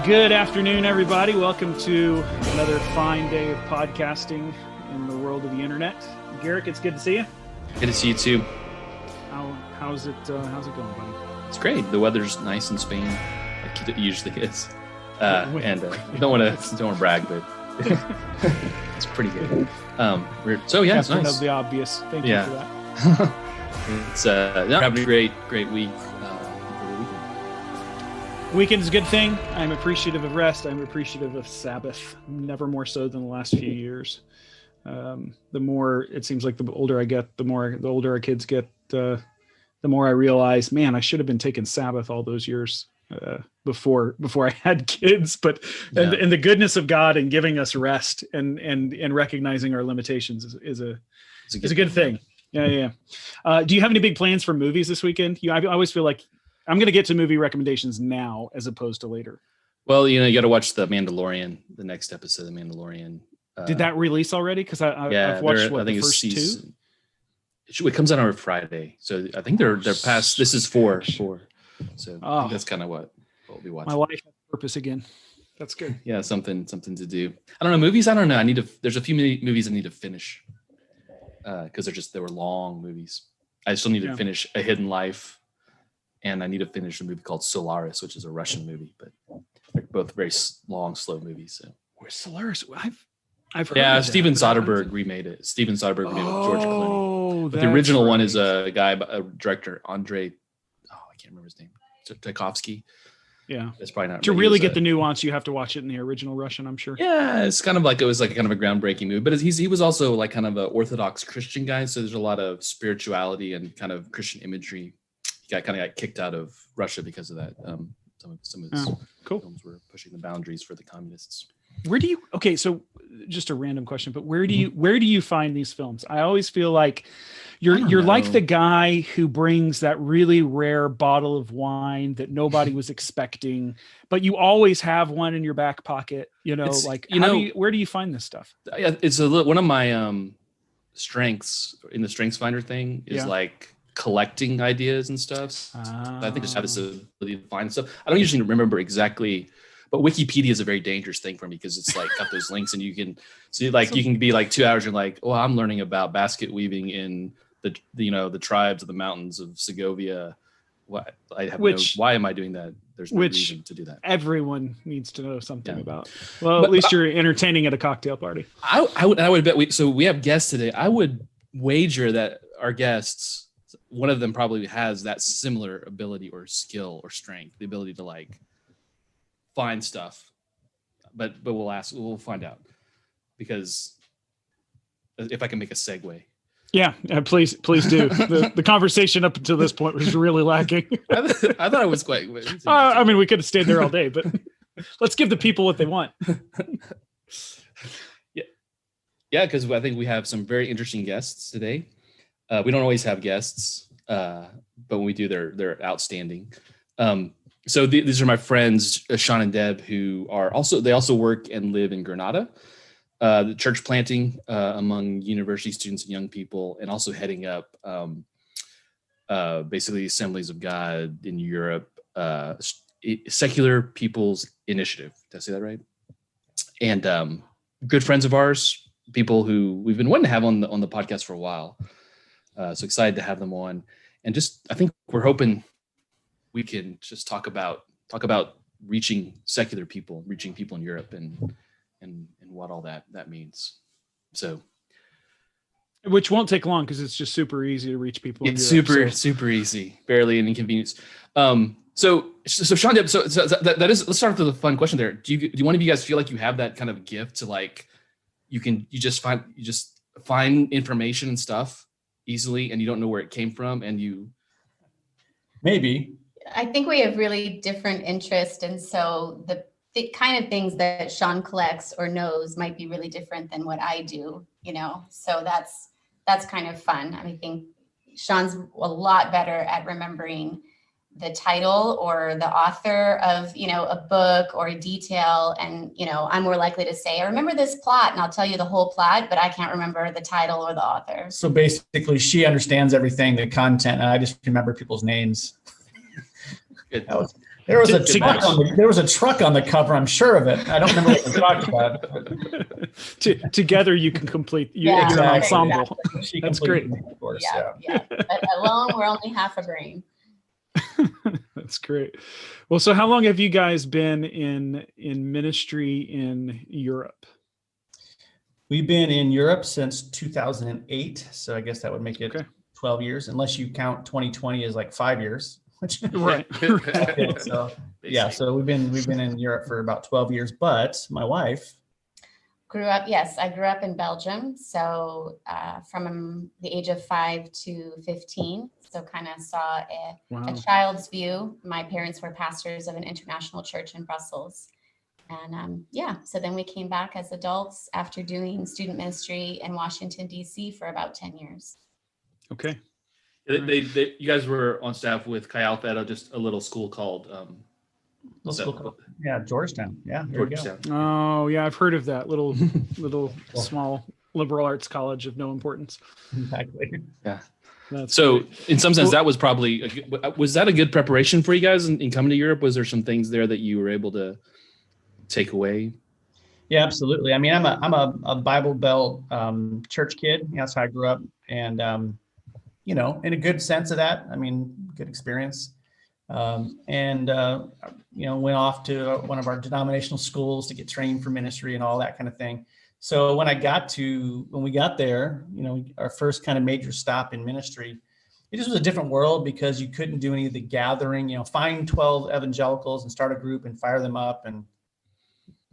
Good afternoon, everybody. Welcome to another fine day of podcasting in the world of the internet. Garrick, it's good to see you. Good to see you too. How's it going, buddy? It's great. The weather's nice in Spain, like it usually is. And don't want to brag, but it's pretty good. It's nice. Of the obvious. Thank you for that. It's having a great week. Weekend's a good thing. I'm appreciative of rest. I'm appreciative of Sabbath, never more so than the last few years. The more it seems like the older I get, the older our kids get, the more I realize, man, I should have been taking Sabbath all those years before I had kids. But and the goodness of God and giving us rest and recognizing our limitations is a good thing. Yeah. Do you have any big plans for movies this weekend? I always feel like I'm going to get to movie recommendations now as opposed to later. Well, you got to watch The Mandalorian, the next episode of The Mandalorian. Did that release already? Because I've watched the first two. It comes out on Friday, so I think they're past. This is four. So I think that's kind of what we'll be watching. My life has purpose again. That's good. Yeah, something to do. I don't know, movies. I don't know. There's a few movies I need to finish because they were long movies. I still need to finish A Hidden Life. And I need to finish a movie called Solaris, which is a Russian movie, but they're both very long, slow movies. So where's Solaris? I've heard. Yeah, Steven Soderbergh remade it. Steven Soderbergh remade it with George Clooney. But the original one is a director, Andrei. I can't remember his name. Tchaikovsky. Yeah, it's probably not. To really get the nuance, you have to watch it in the original Russian, I'm sure. Yeah, it's kind of like it was like kind of a groundbreaking movie, but he was also like kind of an Orthodox Christian guy, so there's a lot of spirituality and kind of Christian imagery. Got kicked out of Russia because of that. Some of his films were pushing the boundaries for the communists. So just a random question, but where do you find these films? I always feel like you're like the guy who brings that really rare bottle of wine that nobody was expecting, but you always have one in your back pocket. Where do you find this stuff? It's one of my strengths in the Strengths Finder thing is like collecting ideas and stuff. I think I just have this ability to find stuff. I don't usually remember exactly, but Wikipedia is a very dangerous thing for me because it's like got those links and you can you can be like 2 hours and like, oh, I'm learning about basket weaving in the tribes of the mountains of Segovia. Why am I doing that? There's no reason to do that. Everyone needs to know something about. Well, at least you're entertaining at a cocktail party. I would bet we have guests today. I would wager that our guests, one of them probably has that similar ability or skill or strength, the ability to like find stuff, but we'll find out, because if I can make a segue. Yeah, please do. The conversation up until this point was really lacking. I thought it was quite. We could have stayed there all day, but let's give the people what they want. Yeah, because I think we have some very interesting guests today. We don't always have guests, but when we do, they're outstanding. So these are my friends, Shawn and Deb, who also work and live in Granada, the church planting among university students and young people, and also heading up basically Assemblies of God in Europe, Secular People's Initiative. Did I say that right? And good friends of ours, people who we've been wanting to have on the podcast for a while. So excited to have them on, and I think we're hoping we can just talk about reaching secular people, reaching people in Europe, and what all that means. So, which won't take long because it's just super easy to reach people. It's super easy, barely an inconvenience. So Shawn, Deb, so that is. Let's start with a fun question there. Do one of you guys feel like you have that kind of gift to like you just find information and stuff easily, and you don't know where it came from, and you maybe. I think we have really different interests, and so the kind of things that Shawn collects or knows might be really different than what I do. So that's kind of fun. I think Shawn's a lot better at remembering the title or the author of, a book or a detail. And, I'm more likely to say, I remember this plot, and I'll tell you the whole plot, but I can't remember the title or the author. So basically she understands everything, the content, and I just remember people's names. Good. There was a truck on the cover. I'm sure of it. I don't remember what we talked about. Together, you can complete. You're an ensemble. Exactly. That's great. Of course, yeah. But alone, we're only half a brain. That's great. Well, so how long have you guys been in ministry in Europe? We've been in Europe since 2008. So I guess that would make it 12 years, unless you count 2020 as like 5 years. Right. So yeah, so we've been in Europe for about 12 years, but my wife I grew up in Belgium. So from the age of 5 to 15. So kind of saw a child's view. My parents were pastors of an international church in Brussels. And so then we came back as adults after doing student ministry in Washington, D.C. for about 10 years. Okay. You guys were on staff with Chi Alpha at just a little school called Georgetown. Yeah, Georgetown. Oh yeah, I've heard of that little small liberal arts college of no importance. Exactly. Yeah. That's so great. In some sense, that was probably was that a good preparation for you guys in coming to Europe? Was there some things there that you were able to take away? Yeah, absolutely. I mean, I'm a Bible Belt church kid. That's how I grew up, and in a good sense of that. I mean, good experience. Went off to one of our denominational schools to get trained for ministry and all that kind of thing. So when we got there, our first kind of major stop in ministry, it just was a different world because you couldn't do any of the gathering, find 12 evangelicals and start a group and fire them up. And,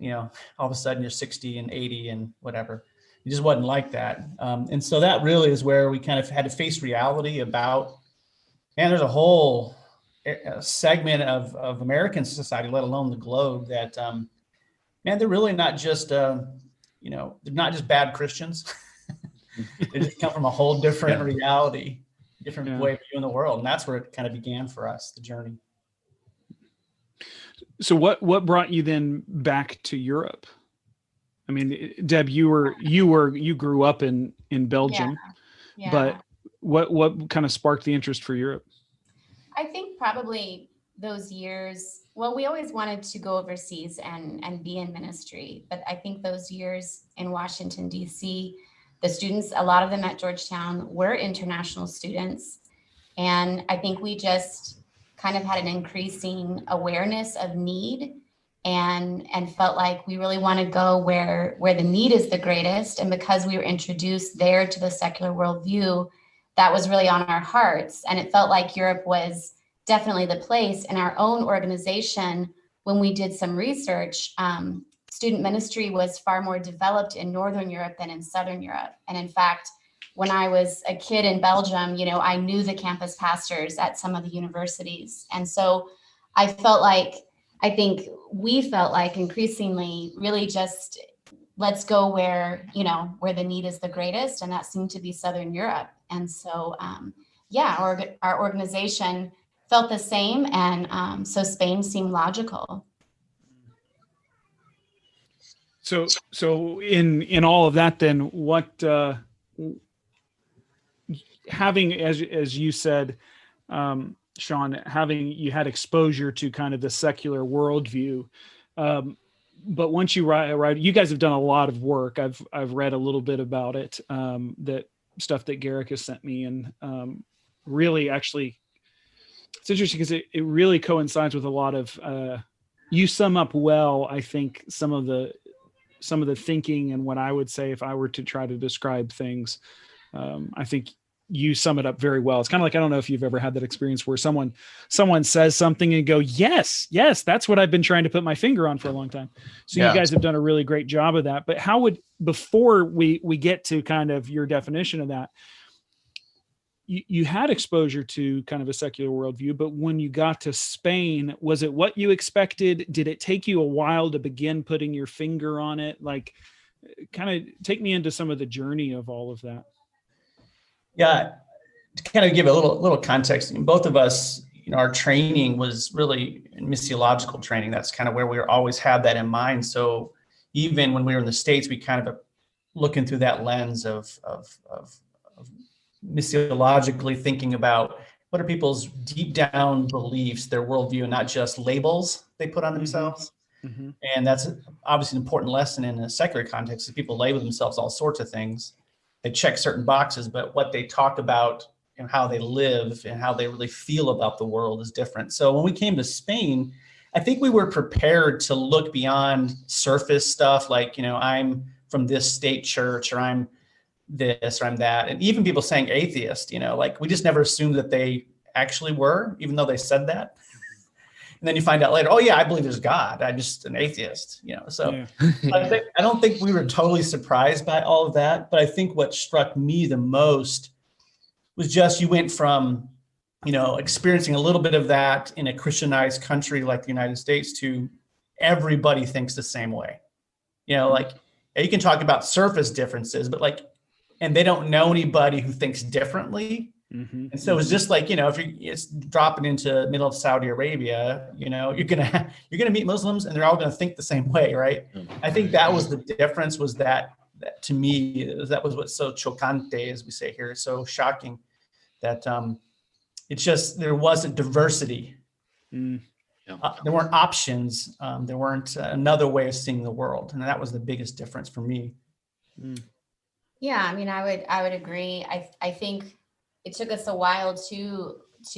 all of a sudden you're 60 and 80 and whatever. It just wasn't like that. And so that really is where we kind of had to face reality about, there's a whole segment of American society, let alone the globe, that, they're really not just, they're not just bad Christians. They just come from a whole different reality, different way of viewing the world. And that's where it kind of began for us, the journey. So what brought you then back to Europe? I mean, Deb, you grew up in Belgium, but what kind of sparked the interest for Europe? I think probably those years. Well, we always wanted to go overseas and be in ministry, but I think those years in Washington, D.C., the students, a lot of them at Georgetown, were international students, and I think we just kind of had an increasing awareness of need. And felt like we really want to go where the need is the greatest. And because we were introduced there to the secular worldview, that was really on our hearts. And it felt like Europe was definitely the place. In our own organization, when we did some research, student ministry was far more developed in Northern Europe than in Southern Europe. And in fact, when I was a kid in Belgium, I knew the campus pastors at some of the universities. And so I think we felt like increasingly really just let's go where the need is the greatest. And that seemed to be Southern Europe. And so, our organization felt the same. And so Spain seemed logical. So in all of that, then what, having, as you said, Shawn, you had exposure to kind of the secular worldview, but once you write, you guys have done a lot of work. I've read a little bit about it, that stuff that Garrick has sent me, and really, actually, it's interesting because it really coincides with a lot of. You sum up well, I think, some of the thinking and what I would say if I were to try to describe things. I think you sum it up very well. It's kind of like, I don't know if you've ever had that experience where someone says something and go, yes, that's what I've been trying to put my finger on for a long time. So you guys have done a really great job of that. But before we get to kind of your definition of that, you had exposure to kind of a secular worldview, but when you got to Spain, was it what you expected? Did it take you a while to begin putting your finger on it? Like, kind of take me into some of the journey of all of that. Yeah, to kind of give a little context, both of us, our training was really missiological training. That's kind of where we always had that in mind. So even when we were in the States, we kind of looking through that lens of missiologically thinking about what are people's deep down beliefs, their worldview, and not just labels they put on themselves. Mm-hmm. And that's obviously an important lesson in a secular context, is people label themselves all sorts of things. They check certain boxes, but what they talk about and how they live and how they really feel about the world is different. So when we came to Spain, I think we were prepared to look beyond surface stuff like, I'm from this state church, or I'm this, or I'm that. And even people saying atheist, like we just never assumed that they actually were, even though they said that. And then you find out later, oh yeah, I believe there's God. I'm just an atheist, So yeah. I don't think we were totally surprised by all of that. But I think what struck me the most was just, you went from, experiencing a little bit of that in a Christianized country like the United States to everybody thinks the same way. Like you can talk about surface differences, but and they don't know anybody who thinks differently. Mm-hmm. And so it's just like, if it's dropping into the middle of Saudi Arabia, you're gonna meet Muslims and they're all gonna think the same way, right? Mm-hmm. I think that was the difference. Was that to me, that was what's so chocante, as we say here, so shocking, that it's just, there wasn't diversity. Mm. Yeah. There weren't options. There weren't another way of seeing the world, and that was the biggest difference for me. Mm. Yeah, I mean, I would agree. I think it took us a while to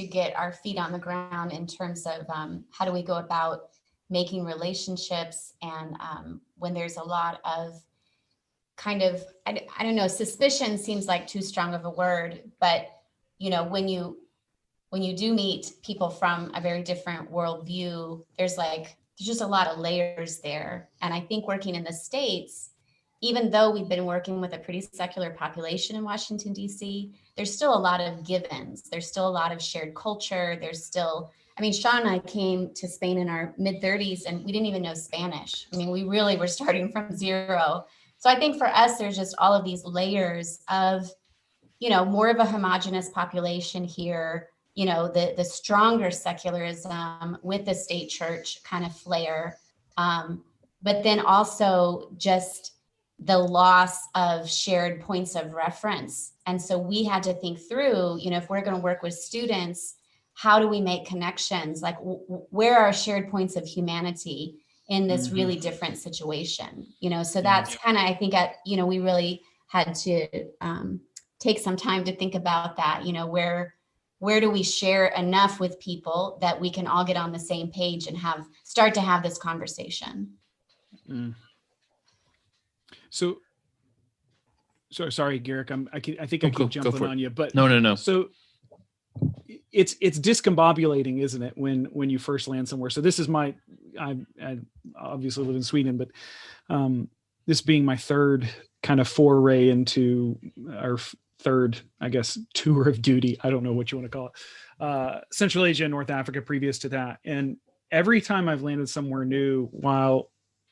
get our feet on the ground in terms of how do we go about making relationships, and when there's a lot of kind of, I don't know, suspicion seems like too strong of a word, but when you do meet people from a very different worldview, there's just a lot of layers there. And I think working in the States, even though we've been working with a pretty secular population in Washington, D.C., there's still a lot of give-ins. There's still a lot of shared culture. There's still, Shawn and I came to Spain in our mid-30s and we didn't even know Spanish. We really were starting from zero. So I think for us, there's just all of these layers of, more of a homogenous population here, the stronger secularism with the state church kind of flair. But then also just the loss of shared points of reference. And so we had to think through, if we're going to work with students, how do we make connections? Like where are shared points of humanity in this really different situation? So that's kind of, I think we really had to take some time to think about that, where do we share enough with people that we can all get on the same page and start to have this conversation. Mm. So sorry, Garrick, I think I keep jumping on you, but no. So it's discombobulating, isn't it? When you first land somewhere. So this is I obviously live in Sweden, but this being my third kind of foray into our third, I guess, tour of duty. I don't know what you want to call it. Central Asia and North Africa previous to that. And every time I've landed somewhere new, while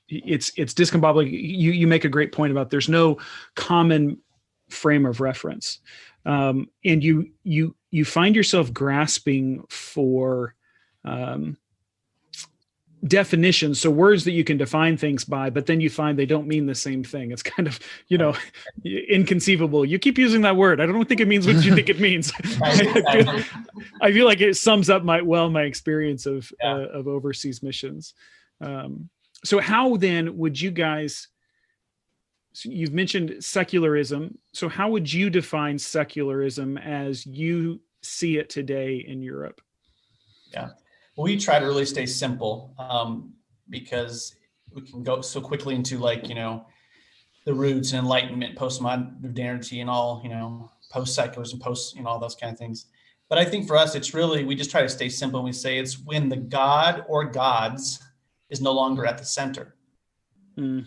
it's discombobulating, you make a great point about there's no common frame of reference. And you find yourself grasping for definitions, so words that you can define things by, but then you find they don't mean the same thing. It's kind of, inconceivable. You keep using that word. I don't think it means what you think it means. I feel like it sums up my experience of overseas missions. So how then would you guys, so you've mentioned secularism. So how would you define secularism as you see it today in Europe? Yeah. We try to really stay simple because we can go so quickly into the roots and enlightenment, postmodernity and all, post-secularism, all those kind of things. But I think for us, it's really, we just try to stay simple. And we say it's when the God or gods is no longer at the center. Mm.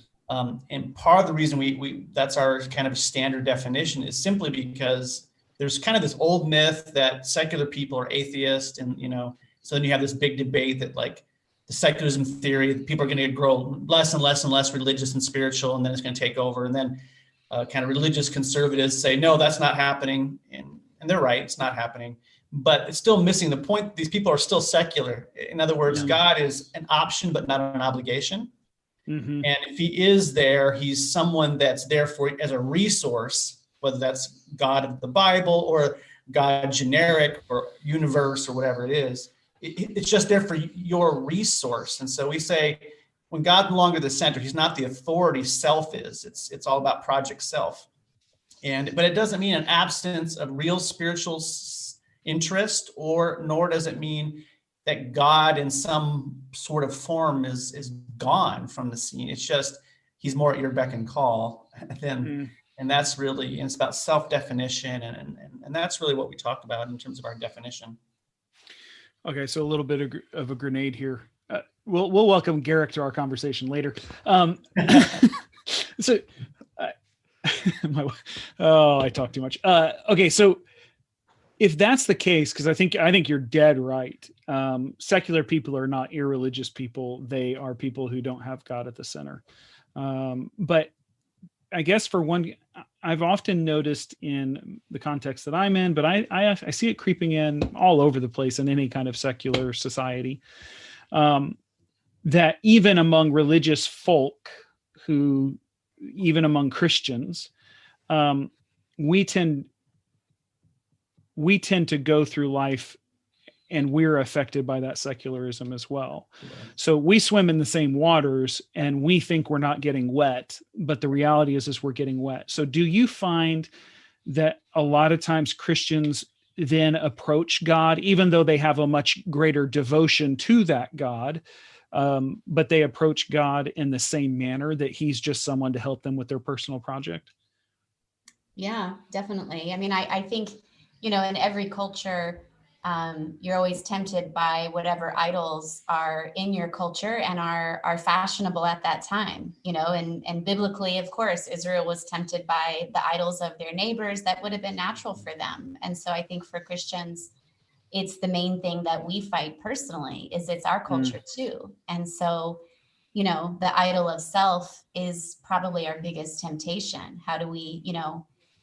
And part of the reason we that's our kind of standard definition is simply because there's kind of this old myth that secular people are atheist and, so then you have this big debate that the secularism theory, people are going to grow less and less and less religious and spiritual, and then it's going to take over. And then kind of religious conservatives say, no, that's not happening. And they're right, it's not happening. But it's still missing the point. These people are still secular. In other words, God is an option, but not an obligation. Mm-hmm. And if he is there, he's someone that's there for as a resource, whether that's God of the Bible or God generic or universe or whatever it is. It's just there for your resource. And so we say, when God's no longer the center, he's not the authority, self is. It's all about project self. But it doesn't mean an absence of real spiritual interest, nor does it mean that God in some sort of form is gone from the scene. It's just, he's more at your beck and call than, and that's really, and it's about self-definition. And that's really what we talk about in terms of our definition. Okay. So a little bit of a grenade here. We'll welcome Garrick to our conversation later. So I talk too much. Okay. So if that's the case, because I think you're dead right. Secular people are not irreligious people. They are people who don't have God at the center. But I guess for one, I've often noticed in the context that I'm in, but I see it creeping in all over the place in any kind of secular society, that even among religious folk even among Christians, we tend to go through life and we're affected by that secularism as well. Yeah. So we swim in the same waters and we think we're not getting wet, but the reality is we're getting wet. So do you find that a lot of times Christians then approach God, even though they have a much greater devotion to that God, but they approach God in the same manner, that he's just someone to help them with their personal project? Yeah, definitely. I mean, I think, in every culture, you're always tempted by whatever idols are in your culture and are fashionable at that time, and biblically, of course, Israel was tempted by the idols of their neighbors that would have been natural for them. And so I think for Christians, it's the main thing that we fight personally, is it's our culture too. And so, the idol of self is probably our biggest temptation. How do we,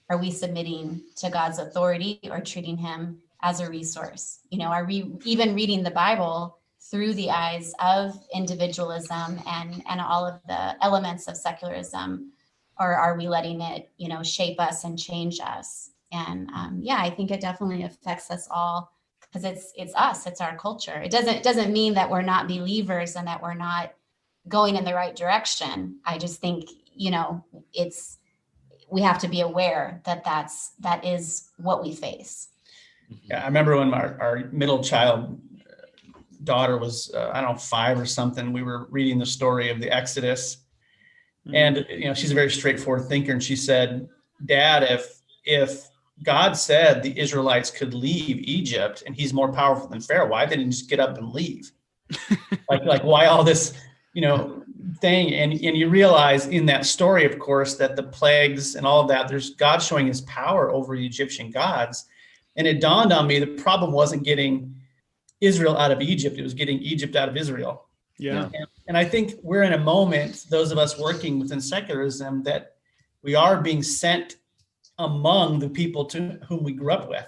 are we submitting to God's authority or treating him as a resource? Are we even reading the Bible through the eyes of individualism and all of the elements of secularism, or are we letting it, shape us and change us? And I think it definitely affects us all, because it's us, it's our culture. It doesn't mean that we're not believers and that we're not going in the right direction. I just think, we have to be aware that is what we face. Yeah, I remember when our middle child daughter was, 5 or something, we were reading the story of the Exodus. And, she's a very straightforward thinker. And she said, Dad, if God said the Israelites could leave Egypt and he's more powerful than Pharaoh, why didn't he just get up and leave? like why all this, thing? And you realize in that story, of course, that the plagues and all of that, there's God showing his power over the Egyptian gods. And it dawned on me, the problem wasn't getting Israel out of Egypt. It was getting Egypt out of Israel. Yeah. And I think we're in a moment, those of us working within secularism, that we are being sent among the people to whom we grew up with.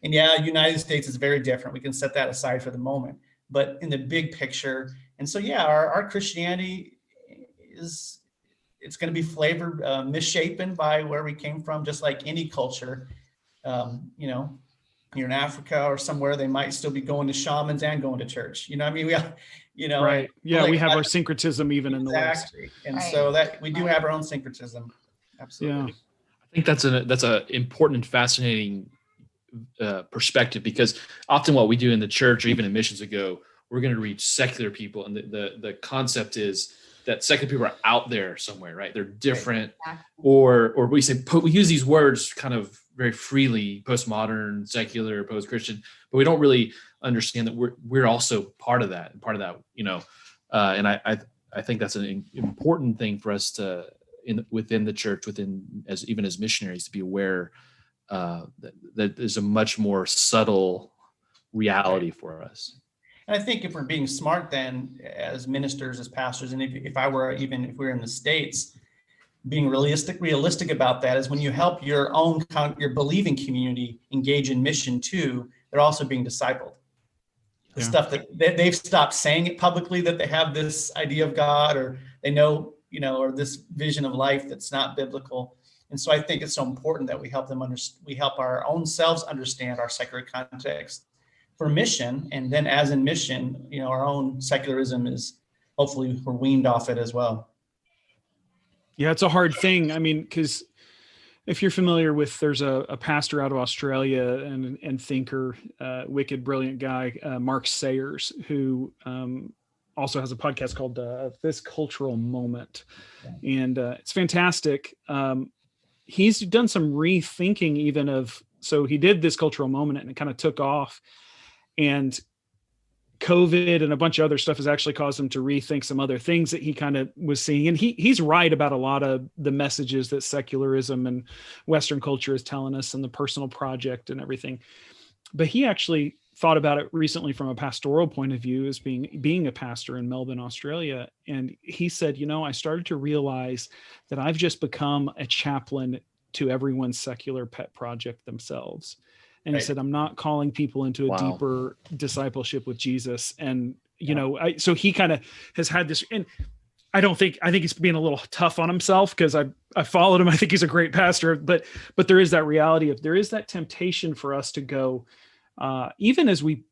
And United States is very different. We can set that aside for the moment. But in the big picture, and so, our Christianity it's going to be flavored, misshapen by where we came from, just like any culture. You're in Africa or somewhere, they might still be going to shamans and going to church. Right. Yeah, we have our syncretism even in the West. And so that we do have our own syncretism. Absolutely. Yeah. I think that's a important and fascinating perspective, because often what we do in the church or even in missions we're going to reach secular people, and the concept is that secular people are out there somewhere, right? They're different, right. Or we use these words kind of very freely, postmodern, secular, post-Christian, but we don't really understand that we're also part of that, and I think that's an important thing for us to within the church, even as missionaries, to be aware that there's a much more subtle reality for us. And I think if we're being smart then as ministers, as pastors, and if we're in the States, being realistic about that is when you help your believing community engage in mission too, they're also being discipled. The stuff that they've stopped saying it publicly, that they have this idea of God, or they know, or this vision of life that's not biblical. And so I think it's so important that we help them we help our own selves understand our secular context for mission. And then as in mission, our own secularism is, hopefully we're weaned off it as well. Yeah, it's a hard thing. I mean, because if you're familiar with, there's a pastor out of Australia and thinker, wicked, brilliant guy, Mark Sayers, who also has a podcast called This Cultural Moment. And it's fantastic. He's done some rethinking even of, so he did This Cultural Moment and it kind of took off. And COVID and a bunch of other stuff has actually caused him to rethink some other things that he kind of was seeing. And he's right about a lot of the messages that secularism and Western culture is telling us, and the personal project and everything. But he actually thought about it recently from a pastoral point of view, as being a pastor in Melbourne, Australia. And he said, I started to realize that I've just become a chaplain to everyone's secular pet project themselves. And he said, I'm not calling people into a deeper discipleship with Jesus. And, so he kind of has had this, and I think he's being a little tough on himself, because I followed him. I think he's a great pastor, but there is that reality of, there is that temptation for us to go, even as we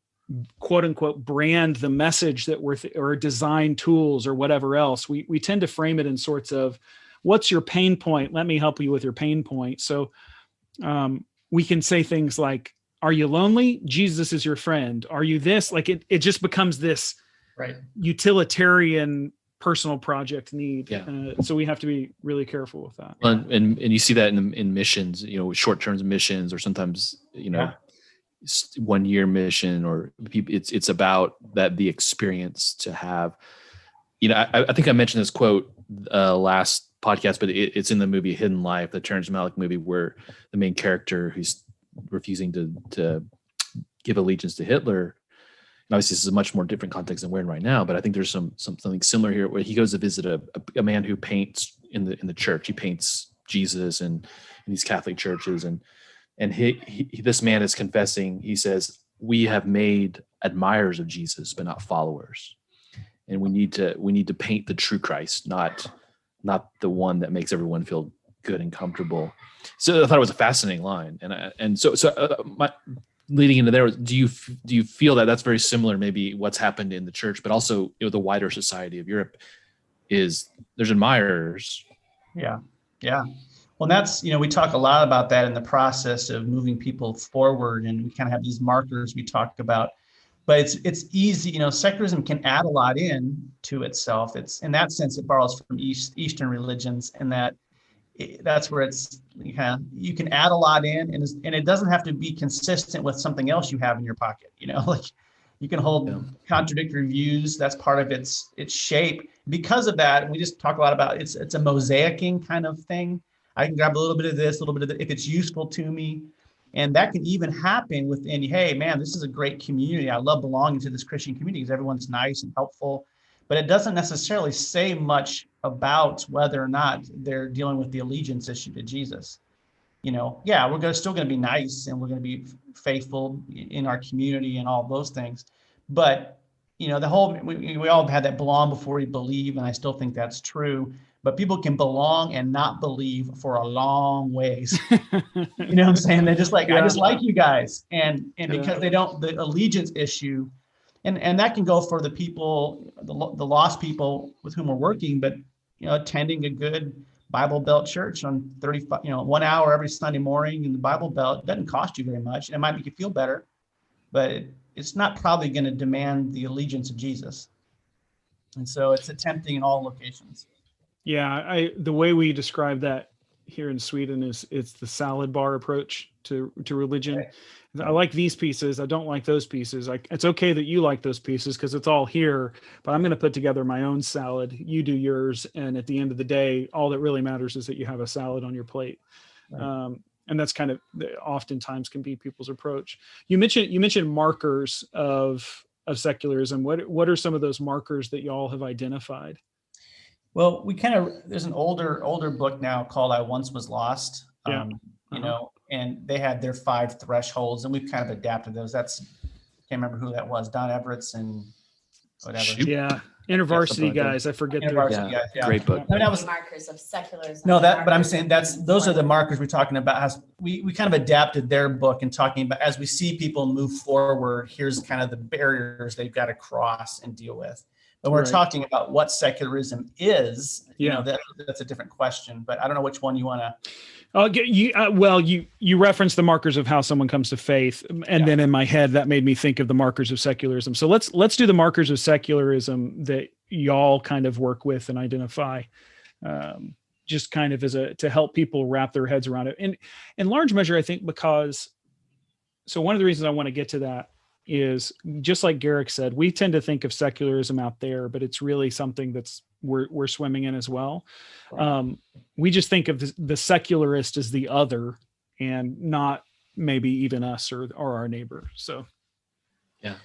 quote unquote brand the message that or design tools or whatever else, we tend to frame it in sorts of, what's your pain point? Let me help you with your pain point. So, we can say things like, are you lonely? Jesus is your friend. Are you this? Like it just becomes this utilitarian personal project need. Yeah. So we have to be really careful with that. And you see that in missions, short-term missions, or sometimes, 1 year mission, or it's about the experience to have, I think I mentioned this quote last podcast, but it's in the movie Hidden Life, the Terrence Malick movie, where the main character, who's refusing to give allegiance to Hitler. And obviously this is a much more different context than we're in right now, but I think there's something similar here, where he goes to visit a man who paints in the church. He paints Jesus in these Catholic churches, and this man is confessing. He says, we have made admirers of Jesus, but not followers. And we need to paint the true Christ, not the one that makes everyone feel good and comfortable. So I thought it was a fascinating line. And so leading into there, do you feel that that's very similar, maybe what's happened in the church, but also the wider society of Europe, is there's admirers. Yeah. Well, that's, we talk a lot about that in the process of moving people forward, and we kind of have these markers we talk about. But it's easy, secularism can add a lot in to itself. It's in that sense, it borrows from Eastern religions, and that's where you can add a lot in, and it doesn't have to be consistent with something else you have in your pocket. Like you can hold contradictory views. That's part of its shape. Because of that, and we just talk a lot about it's a mosaicing kind of thing. I can grab a little bit of this, a little bit of that, if it's useful to me. And that can even happen within, hey, man, this is a great community. I love belonging to this Christian community because everyone's nice and helpful. But it doesn't necessarily say much about whether or not they're dealing with the allegiance issue to Jesus. We're still going to be nice, and we're going to be faithful in our community and all those things. But, we all had that belong before we believe, and I still think that's true. But people can belong and not believe for a long ways. You know what I'm saying? They're just like, I just like you guys. And because they don't, the allegiance issue, and that can go for the people, the lost people with whom we're working, but, attending a good Bible Belt church on 35, 1 hour every Sunday morning in the Bible Belt doesn't cost you very much. And it might make you feel better, but it's not probably going to demand the allegiance of Jesus. And so it's tempting in all locations. Yeah, the way we describe that here in Sweden is it's the salad bar approach to religion. Right. I like these pieces. I don't like those pieces. It's okay that you like those pieces because it's all here, but I'm going to put together my own salad. You do yours. And at the end of the day, all that really matters is that you have a salad on your plate. Right. And that's kind of oftentimes can be people's approach. You mentioned markers of secularism. What are some of those markers that y'all have identified? Well, there's an older book now called I Once Was Lost, and they had their 5 thresholds, and we've kind of adapted those. Can't remember who that was, Don Everett's and whatever. Yeah. InterVarsity guys, I forget their InterVarsity guys, great book. No, that was markers of secularism. No, but I'm saying those are the markers we're talking about. As we kind of adapted their book and talking about, as we see people move forward, here's kind of the barriers they've got to cross and deal with. But we're talking about what secularism is. You know, that's a different question. But I don't know which one you want to. You referenced the markers of how someone comes to faith, and then in my head that made me think of the markers of secularism. So let's do the markers of secularism that y'all kind of work with and identify, just kind of to help people wrap their heads around it. And in large measure, I think so one of the reasons I want to get to that is, just like Garrick said, we tend to think of secularism out there, but it's really something that's we're swimming in as well. We just think of the secularist as the other, and not maybe even us or our neighbor. So, yeah,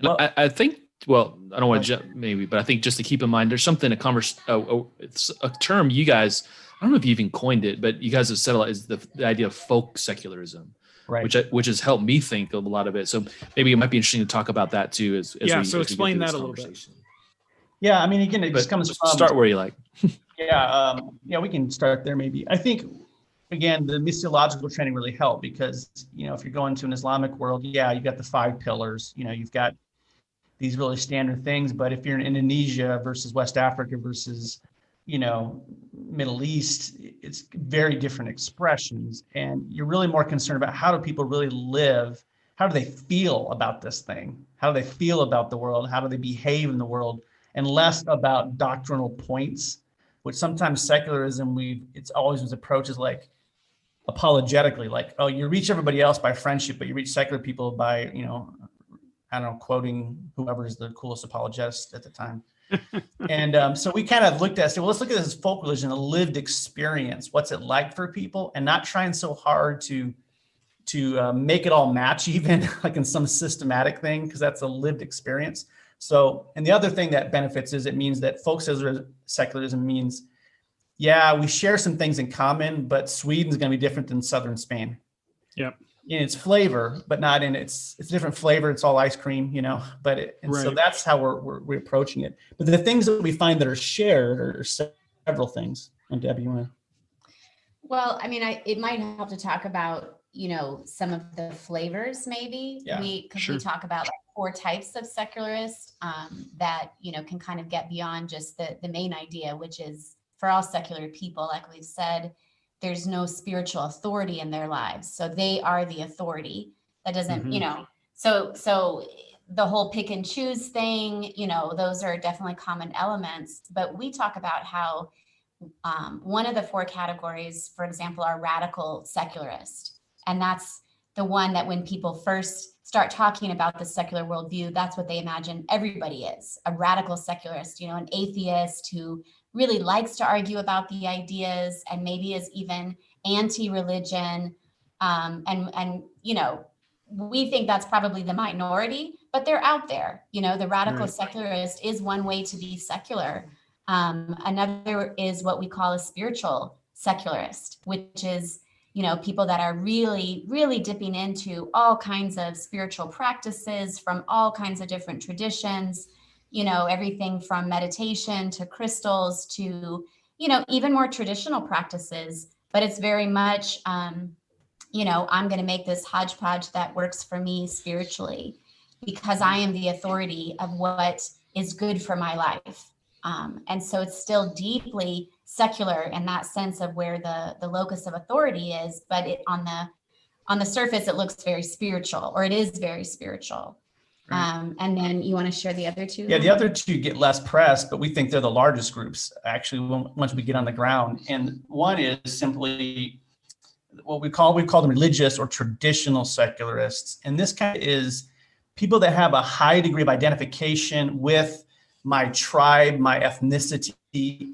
well, I think. Well, I don't want to jump maybe, but I think just to keep in mind, there's something it's a term you guys. I don't know if you even coined it, but you guys have settled is the idea of folk secularism. Right. Which has helped me think of a lot of it. So maybe it might be interesting to talk about that too. So explain that a little bit. Yeah, I mean, again, it just comes from start where you like. We can start there maybe. I think, again, the missiological training really helped because, if you're going to an Islamic world, you've got the 5 pillars. You've got these really standard things. But if you're in Indonesia versus West Africa versus Middle East, it's very different expressions, and you're really more concerned about how do people really live, how do they feel about this thing, how do they feel about the world, how do they behave in the world, and less about doctrinal points, which sometimes secularism it's always was approaches like apologetically, like, oh, you reach everybody else by friendship, but you reach secular people by I don't know, quoting whoever is the coolest apologist at the time. And so we kind of looked at, let's look at this as folk religion, a lived experience. What's it like for people, and not trying so hard to make it all match even like in some systematic thing, because that's a lived experience. So, and the other thing that benefits is it means that folk secularism means, we share some things in common, but Sweden's going to be different than Southern Spain. Yep. In its flavor, but not in it's a different flavor. It's all ice cream, so that's how we're approaching it. But the things that we find that are shared are several things. And Debbie, you want to? Well, I mean, it might help to talk about, some of the flavors maybe. We talk about like 4 types of secularists that, can kind of get beyond just the main idea, which is for all secular people, like we've said, there's no spiritual authority in their lives. So they are the authority. That doesn't, so the whole pick and choose thing, those are definitely common elements. But we talk about how one of the 4 categories, for example, are radical secularist. And that's the one that when people first start talking about the secular worldview, that's what they imagine everybody is, a radical secularist, an atheist who really likes to argue about the ideas and maybe is even anti-religion. And we think that's probably the minority, but they're out there. The radical secularist is one way to be secular. Another is what we call a spiritual secularist, which is, people that are really, really dipping into all kinds of spiritual practices from all kinds of different traditions, everything from meditation to crystals to, even more traditional practices. But it's very much, I'm going to make this hodgepodge that works for me spiritually because I am the authority of what is good for my life. And so it's still deeply secular in that sense of where the locus of authority is, but on the surface, it looks very spiritual, or it is very spiritual. Right. And then you want to share the other 2? Yeah, the other 2 get less press, but we think they're the largest groups actually once we get on the ground. And one is simply what we call them religious or traditional secularists. And this kind of is people that have a high degree of identification with my tribe, my ethnicity,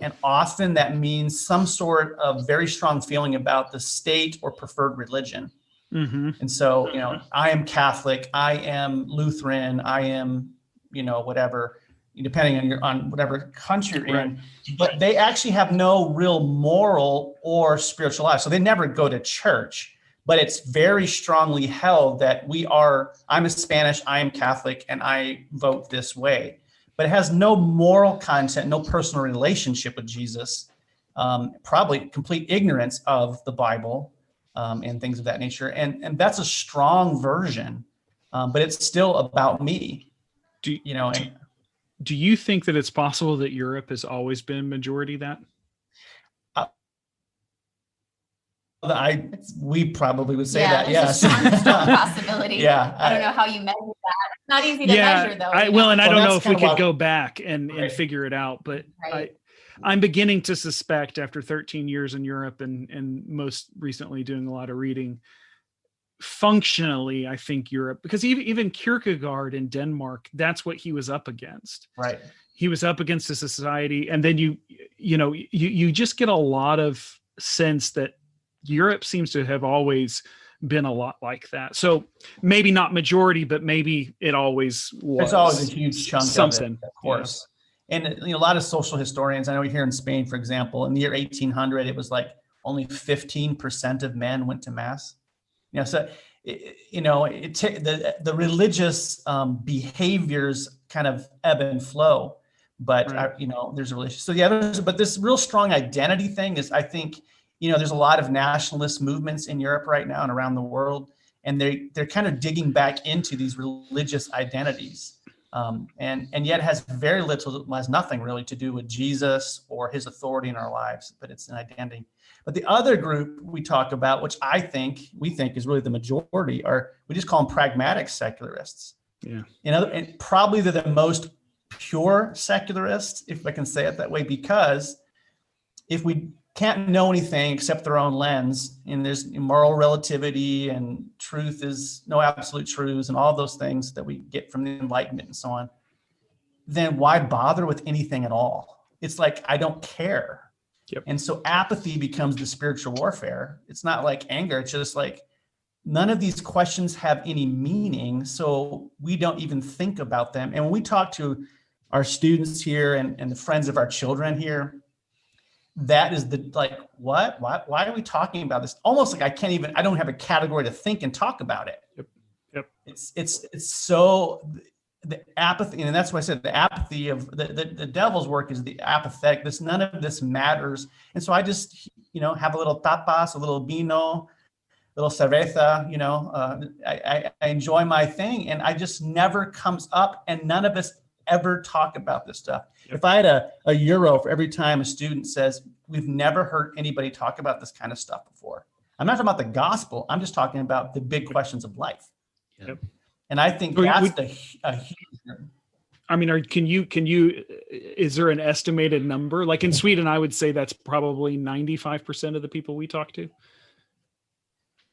and often that means some sort of very strong feeling about the state or preferred religion. Mm-hmm. And so, I am Catholic, I am Lutheran, I am, whatever, depending on whatever country you're in, but they actually have no real moral or spiritual life. So they never go to church, but it's very strongly held that I'm a Spanish, I am Catholic, and I vote this way. but it has no moral content, no personal relationship with Jesus, probably complete ignorance of the Bible, and things of that nature. And that's a strong version, but it's still about me. Do you think that it's possible that Europe has always been majority that? We probably would say yeah, that. Yes. A strong possibility. Yeah. I don't know how you measure that. It's not easy to measure, though. I don't know if we could go back and Right. figure it out, but Right. I'm beginning to suspect, after 13 years in Europe and most recently doing a lot of reading, functionally, I think Europe, because even Kierkegaard in Denmark, that's what he was up against. Right. He was up against a society, and then you just get a lot of sense that Europe seems to have always been a lot like that. So maybe not majority, but maybe it always was. There's always a huge chunk something, of it, of course. Yeah. And a lot of social historians, I know here in Spain, for example, in the year 1800, it was like only 15% of men went to mass. So the religious behaviors kind of ebb and flow, but right. There's a relationship. So but this real strong identity thing is, I think, there's a lot of nationalist movements in Europe right now and around the world, and they're kind of digging back into these religious identities, and yet has very little, has nothing really to do with Jesus or his authority in our lives, but it's an identity. But the other group we talk about, which we think is really the majority, we just call them pragmatic secularists. Yeah. And probably they're the most pure secularists, if I can say it that way, because if we can't know anything except their own lens, and there's moral relativity and truth is no absolute truths and all those things that we get from the Enlightenment and so on, then why bother with anything at all? It's like, I don't care. Yep. And so apathy becomes the spiritual warfare. It's not like anger. It's just like, none of these questions have any meaning, so we don't even think about them. And when we talk to our students here and the friends of our children here, that is what? Why are we talking about this? Almost like I don't have a category to think and talk about it. Yep. It's so the apathy, and that's why I said the apathy of the devil's work is the apathetic. None of this matters. And so I just, have a little tapas, a little vino, little cerveza, I enjoy my thing, and I just never comes up, and none of us ever talk about this stuff. Yep. If I had a euro for every time a student says, we've never heard anybody talk about this kind of stuff before. I'm not talking about the gospel. I'm just talking about the big questions of life. Yep. And I think that's a huge. I mean, can you, is there an estimated number? Like in Sweden, I would say that's probably 95% of the people we talk to.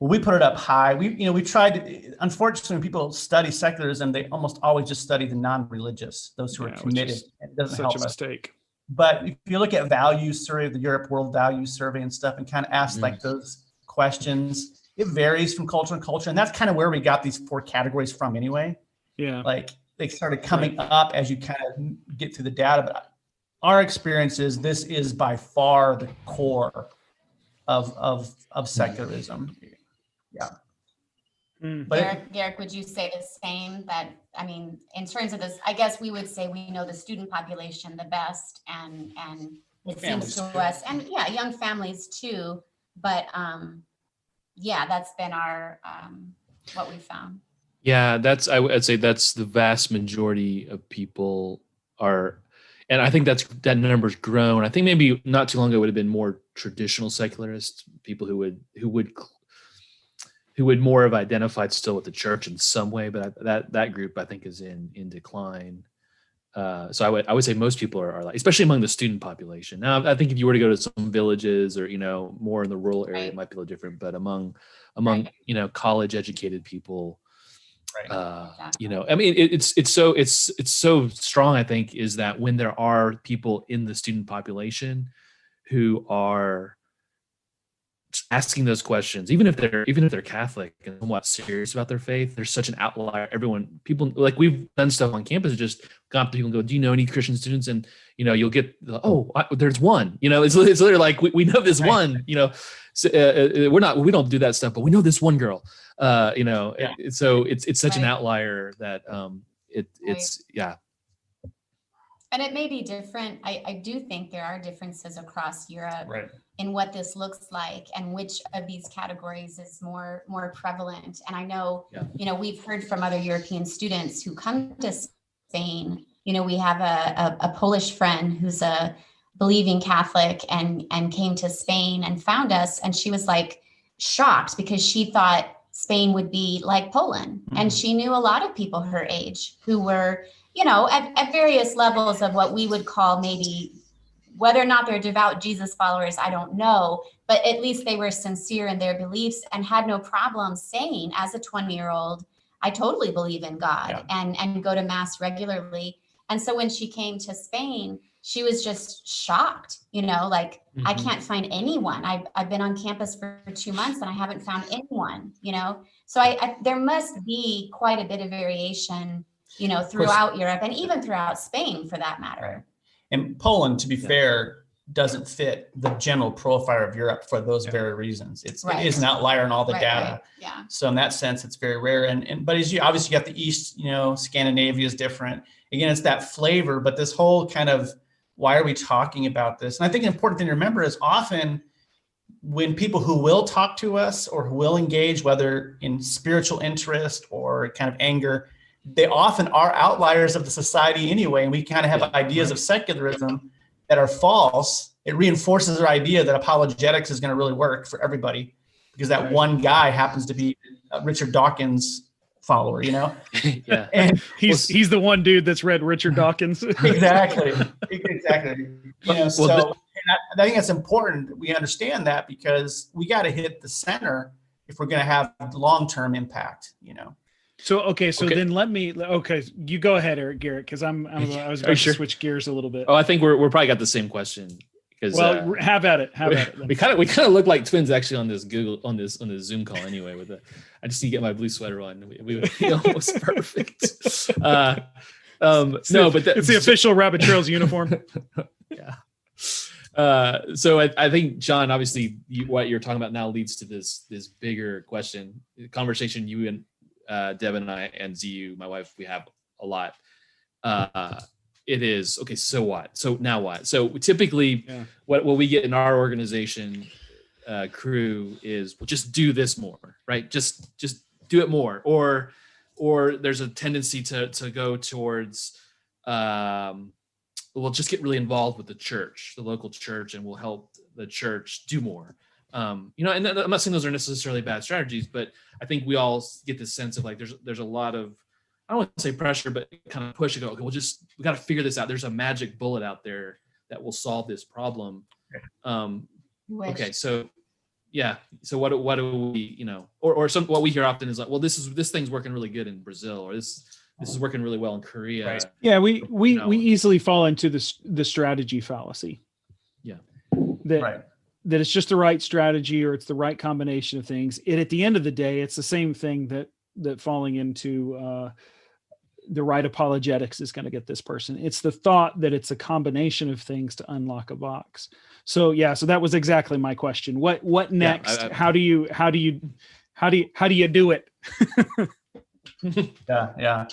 Well, we put it up high. We tried. Unfortunately, when people study secularism, they almost always just study the non-religious, those who are committed. It doesn't help us. Such a mistake. But if you look at values survey, the Europe World Values Survey and stuff, and kind of ask like those questions, it varies from culture to culture, and that's kind of where we got these 4 categories from, anyway. Yeah. Like they started coming up as you kind of get through the data. But our experience is this is by far the core of secularism. Yeah. But Garrick, would you say the same? That, I mean, in terms of this, I guess we would say we know the student population the best, and it seems to us, and young families too. But that's been our what we found. Yeah, I'd say that's the vast majority of people are, and I think that number's grown. I think maybe not too long ago it would have been more traditional secularists, people who would more have identified still with the church in some way, but that group I think is in decline. So I would say most people are like, especially among the student population. Now, I think if you were to go to some villages or more in the rural area, it might be a little different. But among college educated people, I mean, it's so strong. I think is that when there are people in the student population who are asking those questions, even if they're Catholic and somewhat serious about their faith, there's such an outlier. People like, we've done stuff on campus, just gone up to people and go, do you know any Christian students? And you'll get, there's one. It's literally like we know this one. So, we don't do that stuff, but we know this one girl. So it's such an outlier that it's. And it may be different. I do think there are differences across Europe in what this looks like and which of these categories is more prevalent. And I know, we've heard from other European students who come to Spain. We have a Polish friend who's a believing Catholic and came to Spain and found us. And she was like shocked because she thought Spain would be like Poland. Mm-hmm. And she knew a lot of people her age who were, at various levels of what we would call maybe, whether or not they're devout Jesus followers, I don't know, but at least they were sincere in their beliefs and had no problem saying as a 20-year-old, I totally believe in God and go to mass regularly. And so when she came to Spain, she was just shocked, I can't find anyone. I've been on campus for 2 months and I haven't found anyone, So there must be quite a bit of variation, throughout Europe and even throughout Spain for that matter. And Poland, to be fair, doesn't fit the general profile of Europe for those very reasons. It is an outlier in all the data. Right. Yeah. So in that sense, it's very rare. But as you obviously got the East, Scandinavia is different. Again, it's that flavor, but this whole kind of, why are we talking about this? And I think an important thing to remember is often when people who will talk to us or who will engage, whether in spiritual interest or kind of anger, they often are outliers of the society anyway. And we kind of have ideas of secularism that are false. It reinforces our idea that apologetics is going to really work for everybody because that one guy happens to be Richard Dawkins' follower, Yeah. And he's the one dude that's read Richard Dawkins. Exactly. So I think it's important that we understand that because we got to hit the center if we're going to have long-term impact, So then you go ahead, Garrett, because I was about to switch gears a little bit. Oh, I think we're probably got the same question. Because have at it. We kind of look like twins actually on this Zoom call anyway. I just need to get my blue sweater on. We would be almost perfect. It's the official Rabbit Trails uniform. Yeah. So I think, John, obviously what you're talking about now leads to this bigger question, conversation you and Deb and I and ZU, my wife, we have a lot. It is, okay, so what? So now what? So typically what we get in our organization crew is, we'll just do this more, right? Just do it more. Or there's a tendency to go towards, we'll just get really involved with the local church, and we'll help the church do more. And I'm not saying those are necessarily bad strategies, but I think we all get this sense of like, there's a lot of, I don't want to say pressure, but kind of push to go, okay, we got to figure this out. There's a magic bullet out there that will solve this problem. Okay. So what do we, or what we hear often is like, well, this thing's working really good in Brazil, or this is working really well in Korea. Right. Yeah. We easily fall into the strategy fallacy. Yeah. That it's just the right strategy, or it's the right combination of things. At the end of the day, it's the same thing that falling into the right apologetics is going to get this person. It's the thought that it's a combination of things to unlock a box. So that was exactly my question. What next? How do you do it? Yeah.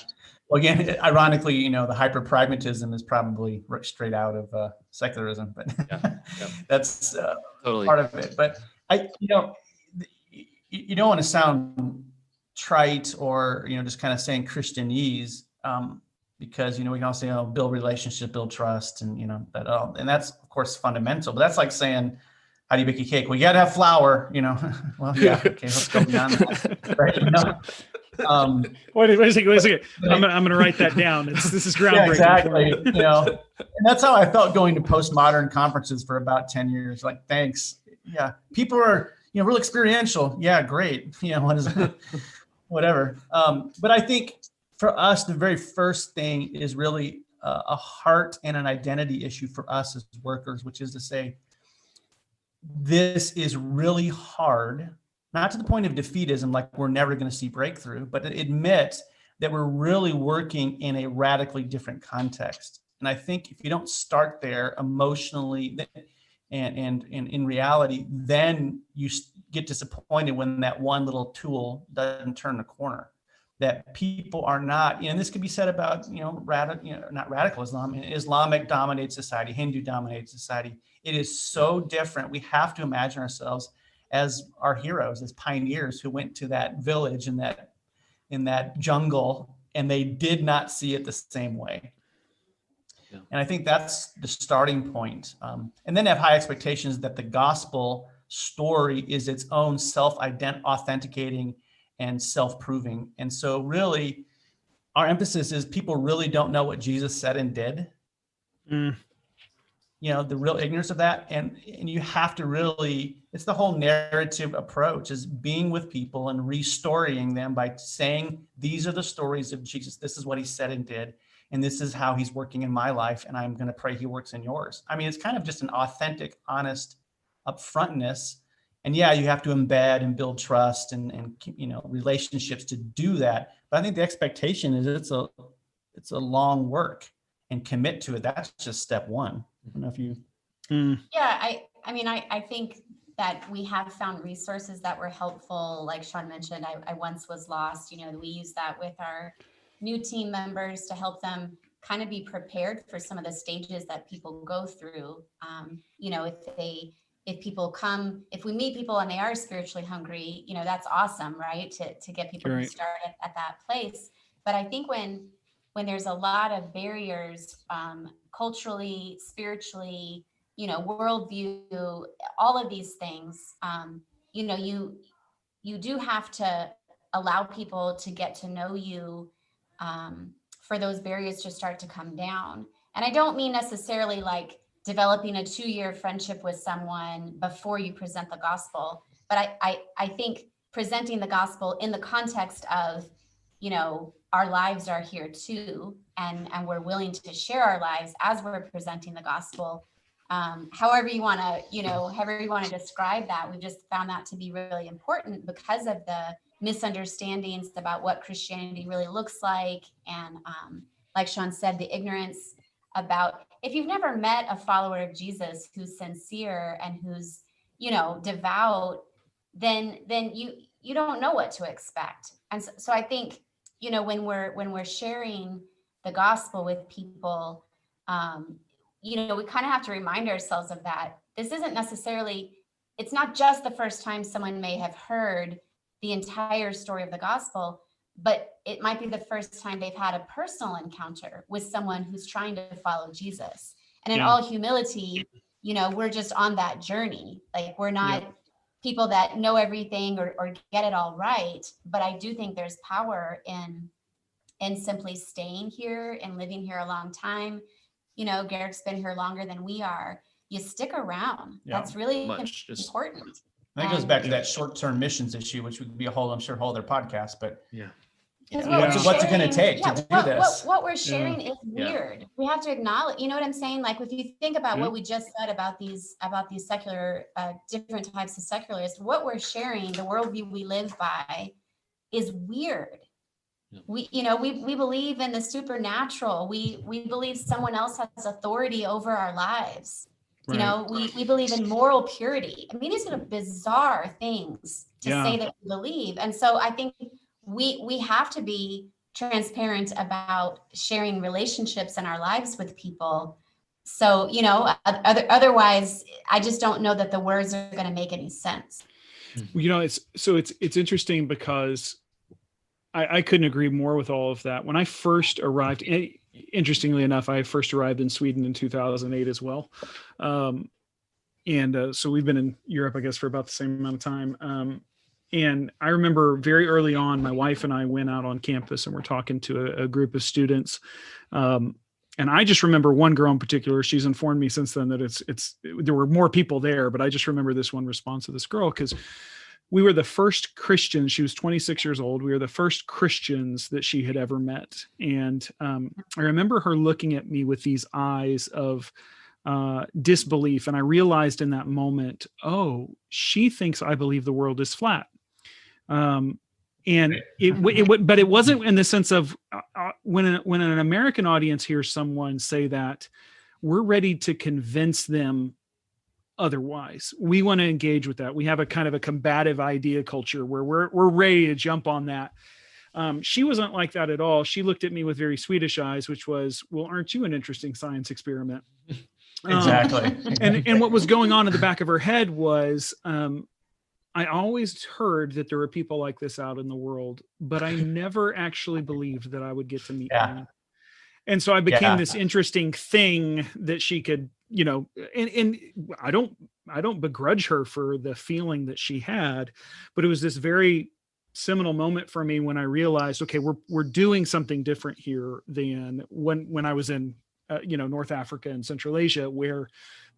Well, again, ironically, the hyper-pragmatism is probably straight out of secularism, but that's totally part of it. But you don't want to sound trite or just kind of saying Christianese, because we can also build relationship, build trust, and that all, and that's of course fundamental. But that's like saying, how do you bake a cake? Well, you got to have flour. Well, yeah, okay, let's go beyond that. Right? Wait a second. I'm gonna write that down. This is groundbreaking. Yeah, exactly. And that's how I felt going to postmodern conferences for about 10 years. Like, thanks. Yeah, people are real experiential. Yeah, great. What is it? Whatever. But I think for us, the very first thing is really a heart and an identity issue for us as workers, which is to say, this is really hard, not to the point of defeatism, like we're never going to see breakthrough, but admit that we're really working in a radically different context. And I think if you don't start there emotionally and in reality, then you get disappointed when that one little tool doesn't turn the corner. that people are not, and this could be said about, not radical Islam. Islamic dominated society, Hindu dominated society. It is so different. We have to imagine ourselves as our heroes, as pioneers who went to that village in that jungle, and they did not see it the same way. Yeah. And I think that's the starting point. And then have high expectations that the gospel story is its own self-authenticating and self-proving. And so really, our emphasis is people really don't know what Jesus said and did. The real ignorance of that. And you have to really, it's the whole narrative approach, is being with people and restoring them by saying, these are the stories of Jesus. This is what he said and did. And this is how he's working in my life. And I'm going to pray he works in yours. I mean, it's kind of just an authentic, honest upfrontness. And yeah, you have to embed and build trust and relationships to do that. But I think the expectation is it's a long work, and commit to it. That's just step one. I don't know if you. Yeah, I think that we have found resources that were helpful. Like Shawn mentioned, I once was lost. We use that with our new team members to help them kind of be prepared for some of the stages that people go through. If we meet people and they are spiritually hungry, that's awesome, right? To get people to start at that place. But I think when there's a lot of barriers, culturally, spiritually, worldview, all of these things, you do have to allow people to get to know you, for those barriers to start to come down. And I don't mean necessarily like developing a 2-year friendship with someone before you present the gospel, but I think presenting the gospel in the context of, our lives are here too, and we're willing to share our lives as we're presenting the gospel. However you want to describe that. We've just found that to be really important because of the misunderstandings about what Christianity really looks like. And like Shawn said, the ignorance about, if you've never met a follower of Jesus who's sincere and who's, devout, then you don't know what to expect. And so I think, when we're sharing the gospel with people, we kind of have to remind ourselves of that. This isn't necessarily, it's not just the first time someone may have heard the entire story of the gospel, but it might be the first time they've had a personal encounter with someone who's trying to follow Jesus. And in all humility, we're just on that journey. Like, we're not people that know everything or get it all right. But I do think there's power in simply staying here and living here a long time. Garrett's been here longer than we are. You stick around. That's really important. That goes back to that short-term missions issue, which would be a whole other podcast. But what's it going to take to do this? What we're sharing is weird. We have to acknowledge. You know what I'm saying? Like, if you think about what we just said about these secular, different types of secularists, what we're sharing, the worldview we live by, is weird. We believe in the supernatural. We believe someone else has authority over our lives. Right. We believe in moral purity. I mean, these are bizarre things to say that we believe. And so I think we have to be transparent about sharing relationships in our lives with people. So, otherwise, I just don't know that the words are going to make any sense. It's interesting because I couldn't agree more with all of that. When I first arrived, interestingly enough, I first arrived in Sweden in 2008 as well. So we've been in Europe, I guess, for about the same amount of time. And I remember very early on, my wife and I went out on campus and we're talking to a group of students. And I just remember one girl in particular. She's informed me since then that there were more people there, but I just remember this one response to this girl, because we were the first Christians. She was 26 years old. We were the first Christians that she had ever met. And I remember her looking at me with these eyes of disbelief. And I realized in that moment, she thinks I believe the world is flat. But it wasn't in the sense of when an American audience hears someone say that, we're ready to convince them otherwise. We want to engage with that. We have a kind of a combative idea culture where we're ready to jump on that. She wasn't like that at all. She looked at me with very Swedish eyes, which was, well, aren't you an interesting science experiment? Exactly. And what was going on in the back of her head was, I always heard that there were people like this out in the world, but I never actually believed that I would get to meet one. And so I became this interesting thing that she could, and I don't begrudge her for the feeling that she had, but it was this very seminal moment for me when I realized, okay, we're doing something different here than when I was in, North Africa and Central Asia, where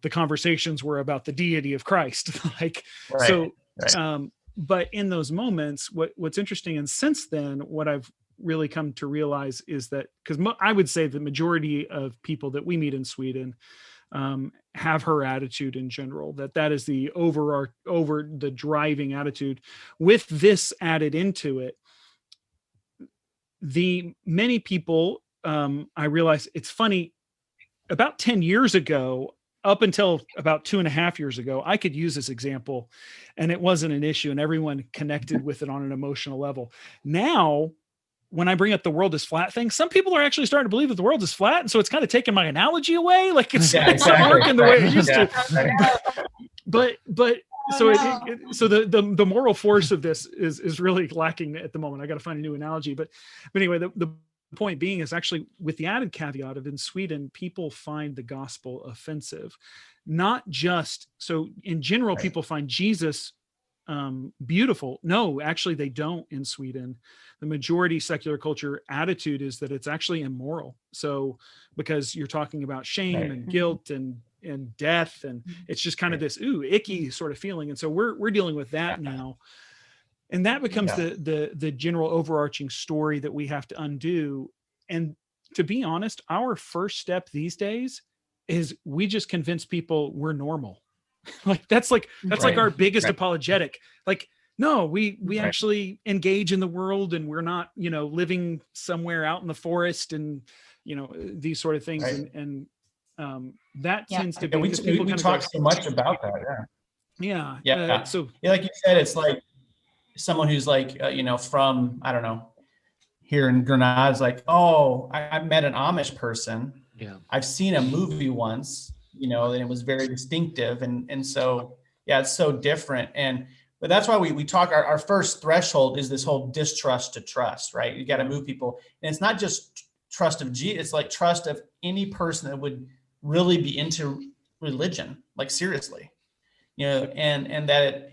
the conversations were about the deity of Christ. But in those moments, what's interesting, and since then, what I've really come to realize is that, because I would say the majority of people that we meet in Sweden have her attitude in general, that is the over the driving attitude. With this added into it, the many people, I realize it's funny, about 10 years ago, up until about 2.5 years ago, I could use this example and it wasn't an issue and everyone connected with it on an emotional level. Now, when I bring up the world is flat thing, some people are actually starting to believe that the world is flat. And so it's kind of taking my analogy away. Like it's not working the way it used to. But so the moral force of this is really lacking at the moment. I got to find a new analogy, but anyway, the point being is actually with the added caveat of in Sweden, people find the gospel offensive, not just, so in general, people find Jesus beautiful. No, actually they don't in Sweden. The majority secular culture attitude is that it's actually immoral. So because you're talking about shame and guilt and death, and it's just kind of this icky sort of feeling. And so we're dealing with that now. And that becomes the general overarching story that we have to undo. And to be honest, our first step these days is we just convince people we're normal. That's like our biggest apologetic. Like, no, we actually engage in the world and we're not, living somewhere out in the forest and, these sort of things. And that tends to be, we talk so much about that. So like you said, it's like someone who's like, from, I don't know, here in Granada is like, oh, I met an Amish person. Yeah. I've seen a movie once, and it was very distinctive. And so, it's so different. But that's why we talk, our first threshold is this whole distrust to trust, right? You got to move people. And it's not just trust of Jesus, it's like trust of any person that would really be into religion, like seriously, and that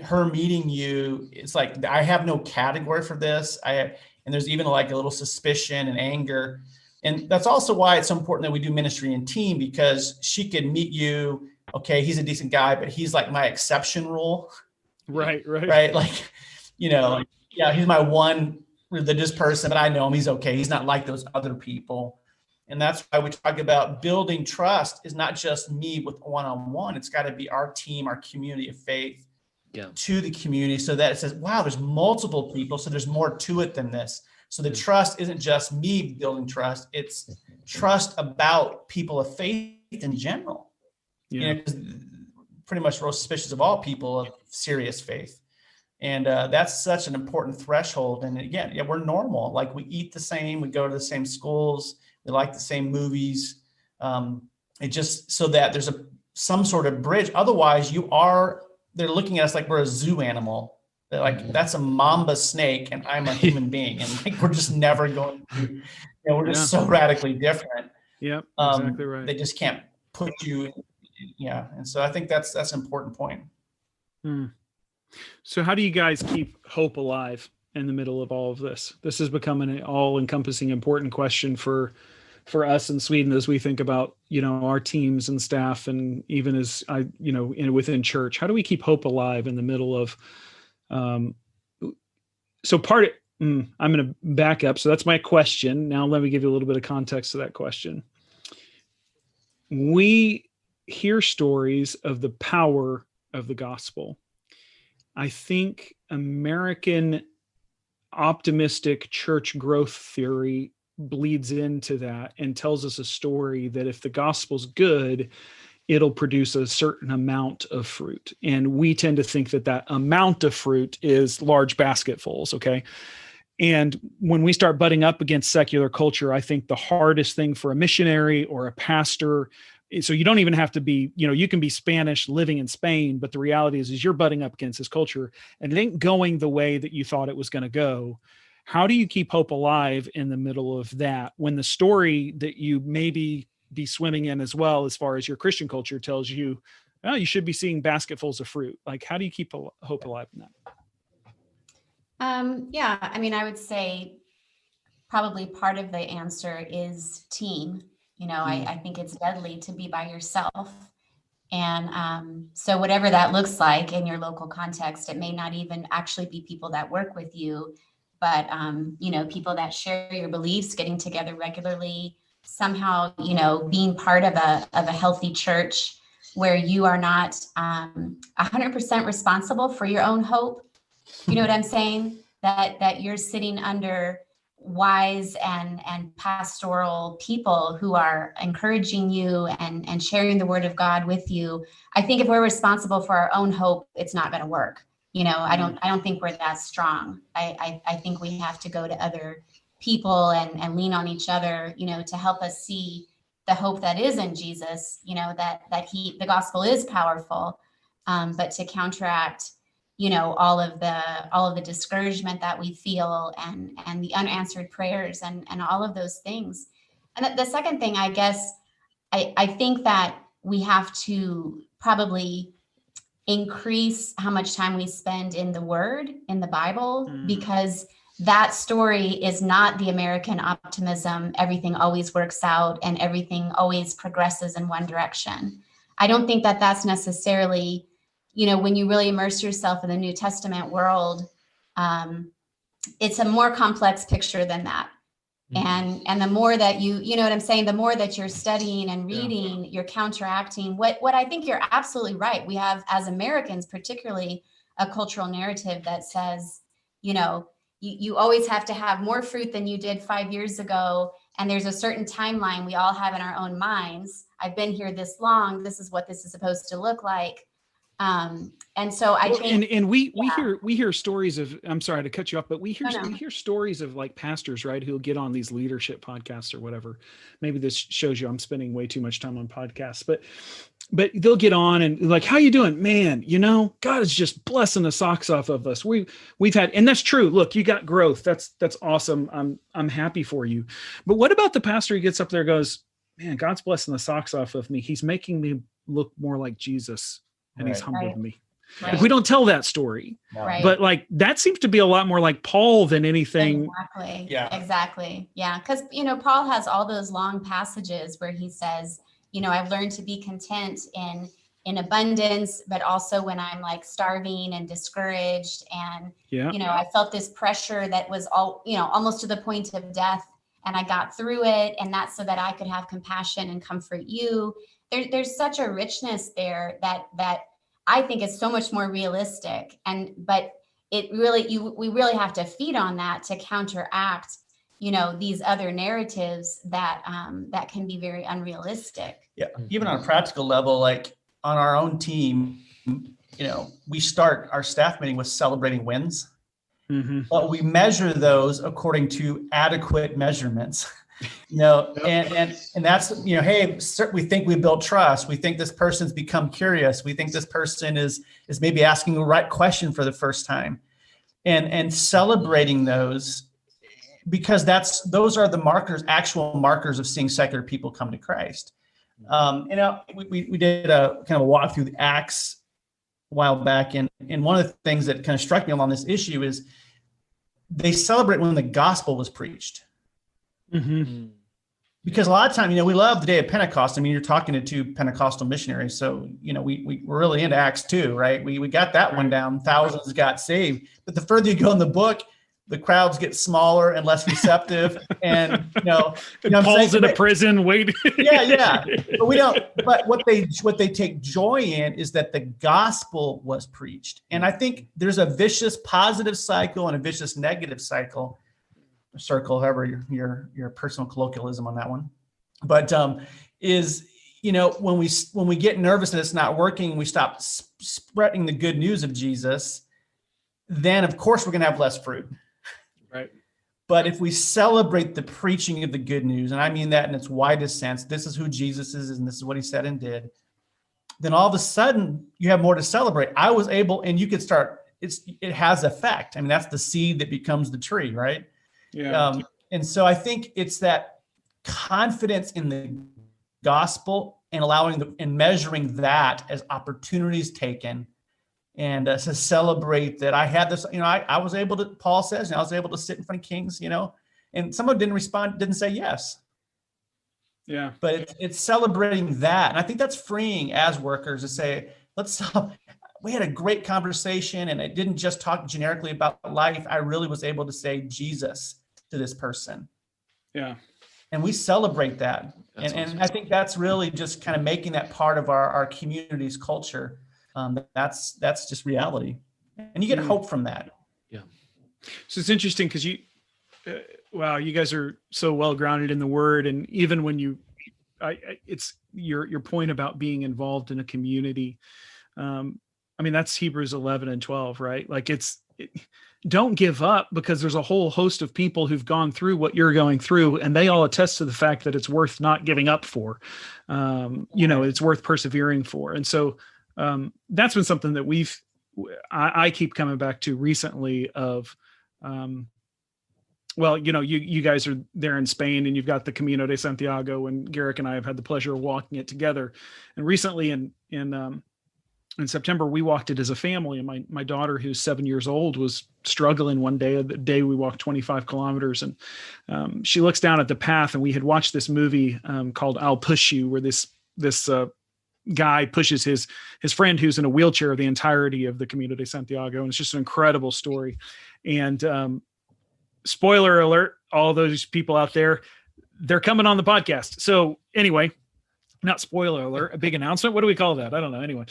her meeting you, it's like, I have no category for this. And there's even like a little suspicion and anger. And that's also why it's so important that we do ministry in team, because she could meet you. Okay, he's a decent guy, but he's like my exception rule. Right. Like, he's my one religious person, but I know him. He's okay. He's not like those other people. And that's why we talk about building trust is not just me with one-on-one. It's got to be our team, our community of faith to the community, so that it says, wow, there's multiple people. So there's more to it than this. So the trust isn't just me building trust. It's trust about people of faith in general. Pretty much we're suspicious of all people of serious faith. And that's such an important threshold. And again, we're normal. Like we eat the same, we go to the same schools, we like the same movies. It just so that there's some sort of bridge. Otherwise they're looking at us like we're a zoo animal. They're like, that's a mamba snake and I'm a human being. And like, we're just never going to, we're just so radically different. Yep, exactly right. They just can't put you and so I think that's an important point. So how do you guys keep hope alive in the middle of all of this? This has become an all-encompassing important question for us in Sweden as we think about our teams and staff, and even as within church. How do we keep hope alive in the middle of so part of I'm going to back up. So that's my question. Now let me give you a little bit of context to that question. We hear stories of the power of the gospel. I think American optimistic church growth theory bleeds into that and tells us a story that if the gospel's good, it'll produce a certain amount of fruit. And we tend to think that amount of fruit is large basketfuls. Okay. And when we start butting up against secular culture, I think the hardest thing for a missionary or a pastor, so you don't even have to be, you can be Spanish living in Spain, but the reality is you're butting up against this culture and it ain't going the way that you thought it was going to go. How do you keep hope alive in the middle of that when the story that you maybe be swimming in as well, as far as your Christian culture, tells you, oh, you should be seeing basketfuls of fruit? Like, how do you keep hope alive in that? Yeah, I mean, I would say probably part of the answer is team. I think it's deadly to be by yourself. And so whatever that looks like in your local context, it may not even actually be people that work with you, but, people that share your beliefs, getting together regularly, somehow, being part of a healthy church where you are not 100% responsible for your own hope. You know what I'm saying? That you're sitting under wise and pastoral people who are encouraging you and sharing the word of God with you. I think if we're responsible for our own hope, it's not going to work. I don't think we're that strong. I think we have to go to other people and lean on each other, to help us see the hope that is in Jesus, that the gospel is powerful, but to counteract all of the discouragement that we feel and the unanswered prayers and all of those things. And the second thing, I guess, I think that we have to probably increase how much time we spend in the Word, in the Bible, because that story is not the American optimism. Everything always works out and everything always progresses in one direction. I don't think that that's necessarily, when you really immerse yourself in the New Testament world, it's a more complex picture than that. And the more that you know what I'm saying, the more that you're studying and reading, you're counteracting what I think you're absolutely right. We have, as Americans, particularly, a cultural narrative that says, you always have to have more fruit than you did 5 years ago. And there's a certain timeline we all have in our own minds. I've been here this long. This is what this is supposed to look like. And so I think, and we hear stories of, I'm sorry to cut you off, but we hear stories of like pastors, right, who'll get on these leadership podcasts or whatever. Maybe this shows you I'm spending way too much time on podcasts, but they'll get on and like, how you doing, man? God is just blessing the socks off of us. We've had, and that's true. Look, you got growth. That's awesome. I'm happy for you. But what about the pastor who gets up there and goes, man, God's blessing the socks off of me. He's making me look more like Jesus. And he's humbled me. Right. Like, we don't tell that story, but like that seems to be a lot more like Paul than anything. Exactly. Yeah. Exactly. Yeah. Because Paul has all those long passages where he says, I've learned to be content in abundance, but also when I'm like starving and discouraged, and I felt this pressure that was all almost to the point of death, and I got through it, and that's so that I could have compassion and comfort you. There's such a richness there that I think is so much more realistic. But it really, we really have to feed on that to counteract, these other narratives that can be very unrealistic. Yeah. Even on a practical level, like on our own team, we start our staff meeting with celebrating wins, but we measure those according to adequate measurements. And that's, hey, we think we built trust. We think this person's become curious. We think this person is maybe asking the right question for the first time, and celebrating those, because those are the actual markers of seeing secular people come to Christ. We did a kind of a walk through the Acts a while back. And one of the things that kind of struck me along this issue is they celebrate when the gospel was preached. Mm-hmm. Because a lot of times, we love the day of Pentecost. I mean, you're talking to two Pentecostal missionaries. So, we're really into Acts 2, right? We got that one down. Thousands got saved. But the further you go in the book, the crowds get smaller and less receptive. And, Paul's in a prison waiting. Yeah. But what they take joy in is that the gospel was preached. And I think there's a vicious positive cycle and a vicious negative cycle. Circle, however your personal colloquialism on that one, but when we get nervous and it's not working, we stop spreading the good news of Jesus, then of course we're going to have less fruit, right? But if we celebrate the preaching of the good news, and I mean that in its widest sense, this is who Jesus is, and this is what he said and did, then all of a sudden you have more to celebrate. I was able, and you could start, it has effect. I mean, that's the seed that becomes the tree, right? Yeah. And so I think it's that confidence in the gospel and and measuring that as opportunities taken, and to celebrate that I had this, I was able to, Paul says, I was able to sit in front of kings, and someone didn't respond, didn't say yes. Yeah. But it's celebrating that. And I think that's freeing as workers to say, we had a great conversation, and I didn't just talk generically about life. I really was able to say Jesus to this person. Yeah. And we celebrate that. That's And awesome. I think that's really just kind of making that part of our community's culture. That's just reality. And you get hope from that. Yeah. So it's interesting because you guys are so well grounded in the word. And even when it's your point about being involved in a community. That's Hebrews 11 and 12, right? Like don't give up, because there's a whole host of people who've gone through what you're going through, and they all attest to the fact that it's worth not giving up for. It's worth persevering for. And so that's been something that I keep coming back to recently of, you guys are there in Spain, and you've got the Camino de Santiago, and Garrick and I have had the pleasure of walking it together. And recently in September, we walked it as a family, and my daughter, who's 7 years old, was struggling one day, the day we walked 25 kilometers. And she looks down at the path, and we had watched this movie called I'll Push You, where this guy pushes his friend who's in a wheelchair the entirety of the Camino de Santiago. And it's just an incredible story. And spoiler alert, all those people out there, they're coming on the podcast. So anyway, not spoiler alert, a big announcement. What do we call that? I don't know. Anyway,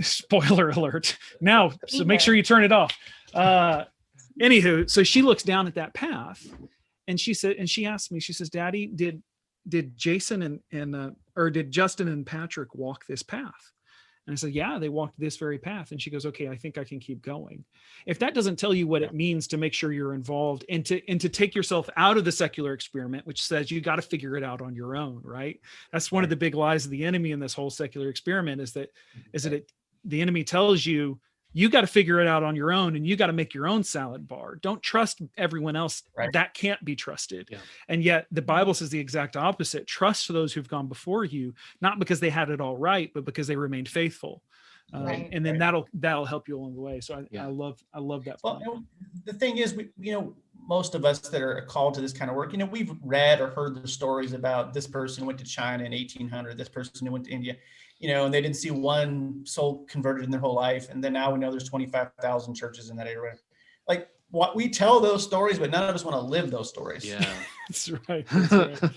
spoiler alert now. So make sure you turn it off. Anywho, so she looks down at that path, and she asked me, she says, Daddy, did Jason or did Justin and Patrick walk this path? And I said, yeah, they walked this very path. And she goes, okay, I think I can keep going. If that doesn't tell you what it means to make sure you're involved, and to take yourself out of the secular experiment, which says you got to figure it out on your own, right? That's one of the big lies of the enemy in this whole secular experiment is that the enemy tells you, you got to figure it out on your own, and you got to make your own salad bar. Don't trust everyone else. Right. That can't be trusted. Yeah. And yet the Bible says the exact opposite. Trust those who've gone before you, not because they had it all right, but because they remained faithful. Right. And then that'll help you along the way. So I love that. Well, the thing is, most of us that are called to this kind of work, we've read or heard the stories about this person who went to China in 1800, this person who went to India, and they didn't see one soul converted in their whole life. And then now we know there's 25,000 churches in that area. Like, what we tell those stories, but none of us want to live those stories. Yeah, that's right.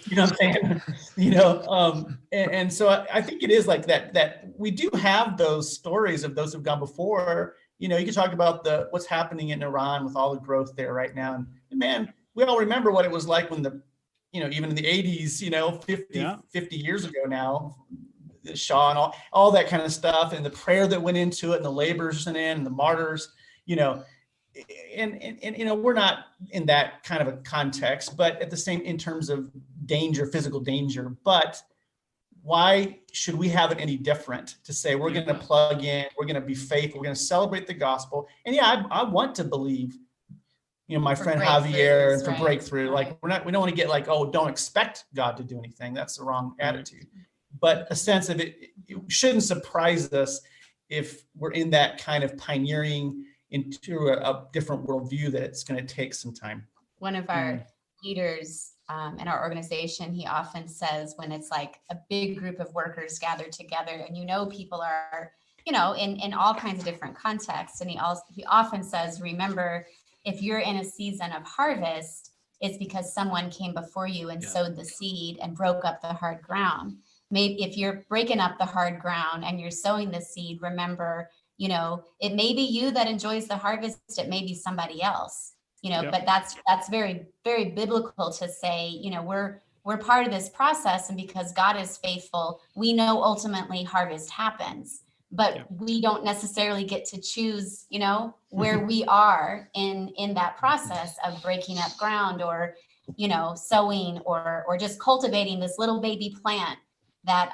You know what I'm saying? And so I think it is like that we do have those stories of those who've gone before. You can talk about what's happening in Iran with all the growth there right now. And man, we all remember what it was like when even in the 80s, 50 years ago now, Shawn and all that kind of stuff, and the prayer that went into it, and the laborers and the martyrs, and we're not in that kind of a context, but at the same, in terms of danger, physical danger. But why should we have it any different to say we're going to plug in, we're going to be faithful, we're going to celebrate the gospel? And I want to believe, my friend Javier, and for breakthrough, like we don't want to get like, oh, don't expect God to do anything. That's the wrong attitude. But a sense of it shouldn't surprise us if we're in that kind of pioneering into a different worldview, that it's going to take some time. One of our leaders in our organization, he often says, when it's like a big group of workers gathered together, and people are, in all kinds of different contexts, and he often says, remember, if you're in a season of harvest, it's because someone came before you and sowed the seed and broke up the hard ground. Maybe if you're breaking up the hard ground and you're sowing the seed, remember, it may be you that enjoys the harvest. It may be somebody else, but that's very, very biblical to say, we're part of this process. And because God is faithful, we know ultimately harvest happens. but we don't necessarily get to choose, where we are in that process of breaking up ground, or, sowing, or just cultivating this little baby plant that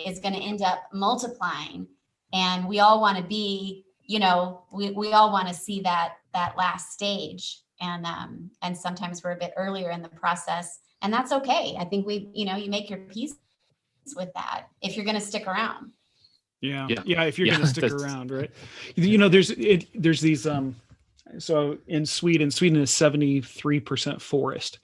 is going to end up multiplying. And we all want to be, we all want to see that last stage. And sometimes we're a bit earlier in the process, and that's okay. I think you make your peace with that if you're going to stick around. Yeah. If you're going to stick around, right? There's these, so in Sweden is 73% forest.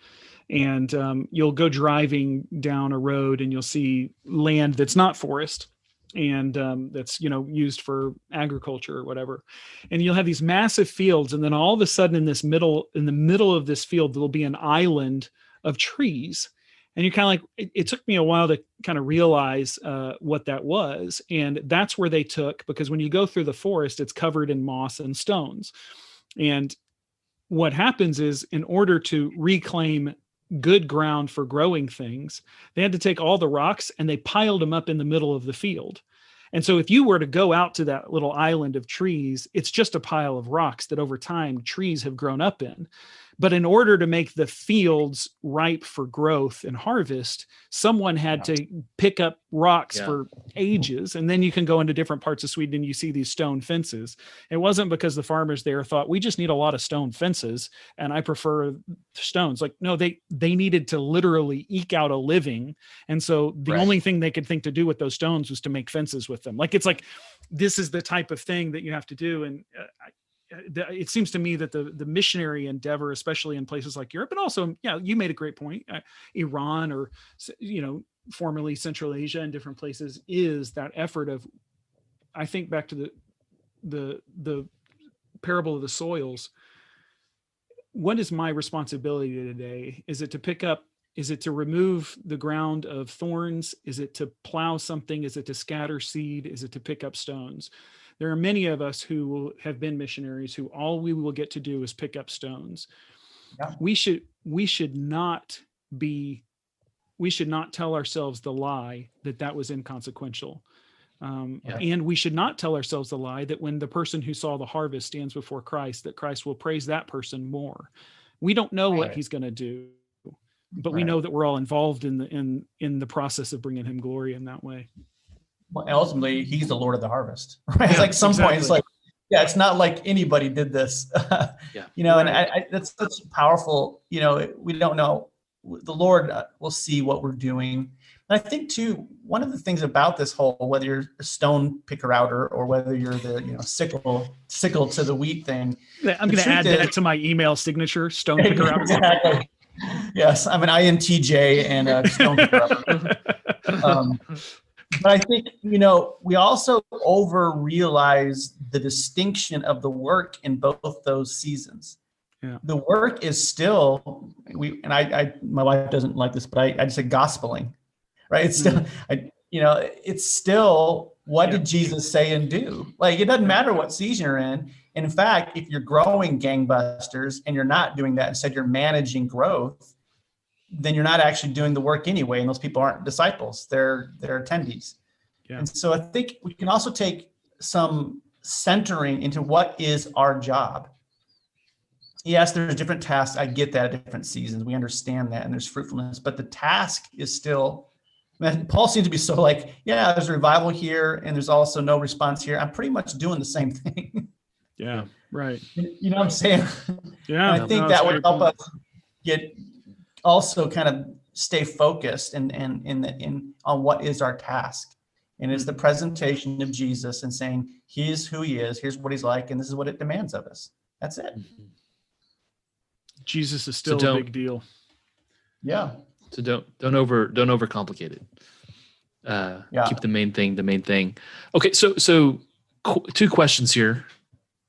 And you'll go driving down a road and you'll see land that's not forest, and that's, used for agriculture or whatever. And you'll have these massive fields. And then all of a sudden in the middle of this field, there'll be an island of trees. And you're kind of like, it took me a while to kind of realize what that was. And that's where they took, because when you go through the forest, it's covered in moss and stones. And what happens is, in order to reclaim good ground for growing things, they had to take all the rocks and they piled them up in the middle of the field. And so if you were to go out to that little island of trees, it's just a pile of rocks that over time trees have grown up in. But in order to make the fields ripe for growth and harvest, someone had to pick up rocks for ages. And then you can go into different parts of Sweden and you see these stone fences. It wasn't because the farmers there thought, we just need a lot of stone fences and I prefer stones. Like, no, they needed to literally eke out a living. And so the only thing they could think to do with those stones was to make fences with them. Like, it's like, this is the type of thing that you have to do. And it seems to me that the missionary endeavor, especially in places like Europe, and also, you made a great point, Iran, or, formerly Central Asia and different places, is that effort of, I think back to the parable of the soils. What is my responsibility today? Is it to pick up? Is it to remove the ground of thorns? Is it to plow something? Is it to scatter seed? Is it to pick up stones? There are many of us who have been missionaries who all we will get to do is pick up stones. Yeah. We should not tell ourselves the lie that was inconsequential. And we should not tell ourselves the lie that when the person who saw the harvest stands before Christ, that Christ will praise that person more. We don't know what he's going to do, but we know that we're all involved in the process of bringing him glory in that way. Well, ultimately, he's the Lord of the harvest, right? It's like some point, it's like, it's not like anybody did this, and that's such powerful, we don't know. The Lord will see what we're doing. And I think too, one of the things about this whole, whether you're a stone picker outer or whether you're the, sickle to the wheat thing. I'm going to add that to my email signature, stone picker outer. Exactly. Yes, I'm an INTJ and a stone picker outer. But I think, we also over-realize the distinction of the work in both those seasons. Yeah. The work is still, my wife doesn't like this, but I just say gospeling, right? It's still, it's still, what did Jesus say and do? Like, it doesn't matter what season you're in. And in fact, if you're growing gangbusters and you're not doing that, instead you're managing growth, then you're not actually doing the work anyway. And those people aren't disciples, they're attendees. Yeah. And so I think we can also take some centering into what is our job. Yes, there's different tasks. I get that at different seasons. We understand that, and there's fruitfulness, but the task is still, Paul seems to be so like, there's a revival here and there's also no response here. I'm pretty much doing the same thing. Yeah, right. You know what I'm saying? Yeah. And I think that would help us also kind of stay focused and on what is our task. And it's the presentation of Jesus and saying, here's who he is, here's what he's like, and this is what it demands of us. That's it. Jesus is still a big deal. Yeah. So don't overcomplicate it. Keep the main thing. Okay. So two questions here.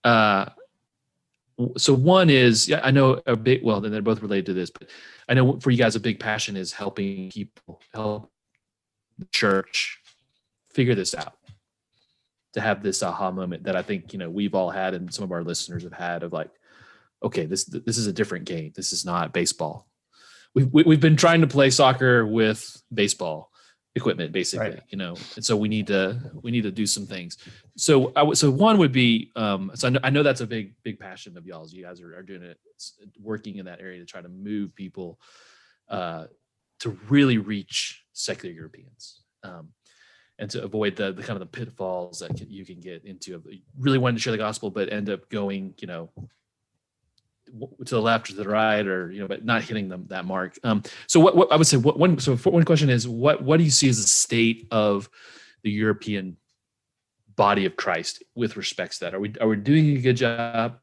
So one is, I know then they're both related to this, but I know for you guys, a big passion is helping people, help the church figure this out, to have this aha moment that I think, we've all had and some of our listeners have had of like, okay, this is a different game. This is not baseball. We've been trying to play soccer with baseball, equipment, basically, Right. and so we need to do some things. So one would be, so I know that's a big passion of y'all's. You guys are doing it, working in that area to try to move people to really reach secular Europeans, and to avoid the kind of the pitfalls that you can get into of really wanting to share the gospel, but end up going, to the left or to the right, or but not hitting that mark. So what I would say, one question is, what do you see as the state of the European body of Christ with respects to that? Are we doing a good job,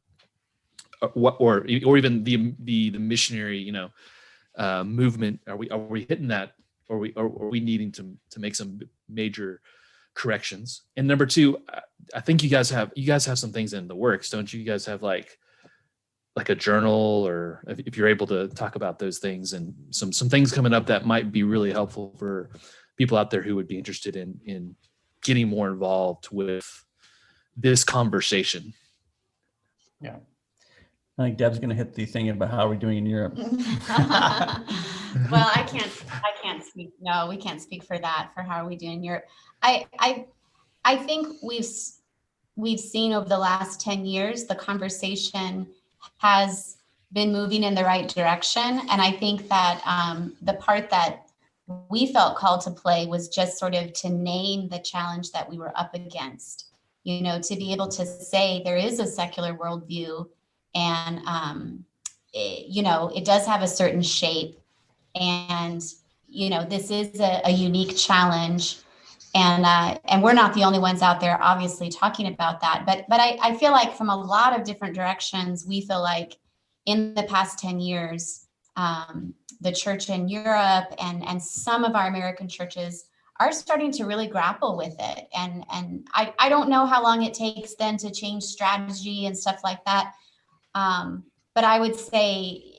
or even the missionary movement? Are we hitting that, or are we needing to make some major corrections? And number two, I think you guys have some things in the works, don't you? You guys have like a journal, or if you're able to talk about those things, and some things coming up that might be really helpful for people out there who would be interested in getting more involved with this conversation. Yeah. I think Deb's going to hit the thing about how we're doing in Europe. Well, I can't speak. No, we can't speak for that, for how are we doing in Europe. I think we've seen over the last 10 years, the conversation has been moving in the right direction. And I think that the part that we felt called to play was just sort of to name the challenge that we were up against, to be able to say there is a secular worldview, and, it does have a certain shape, and, this is a unique challenge. And we're not the only ones out there, obviously, talking about that. But I feel like from a lot of different directions, we feel like in the past 10 years, the church in Europe and some of our American churches are starting to really grapple with it. And I don't know how long it takes then to change strategy and stuff like that. But I would say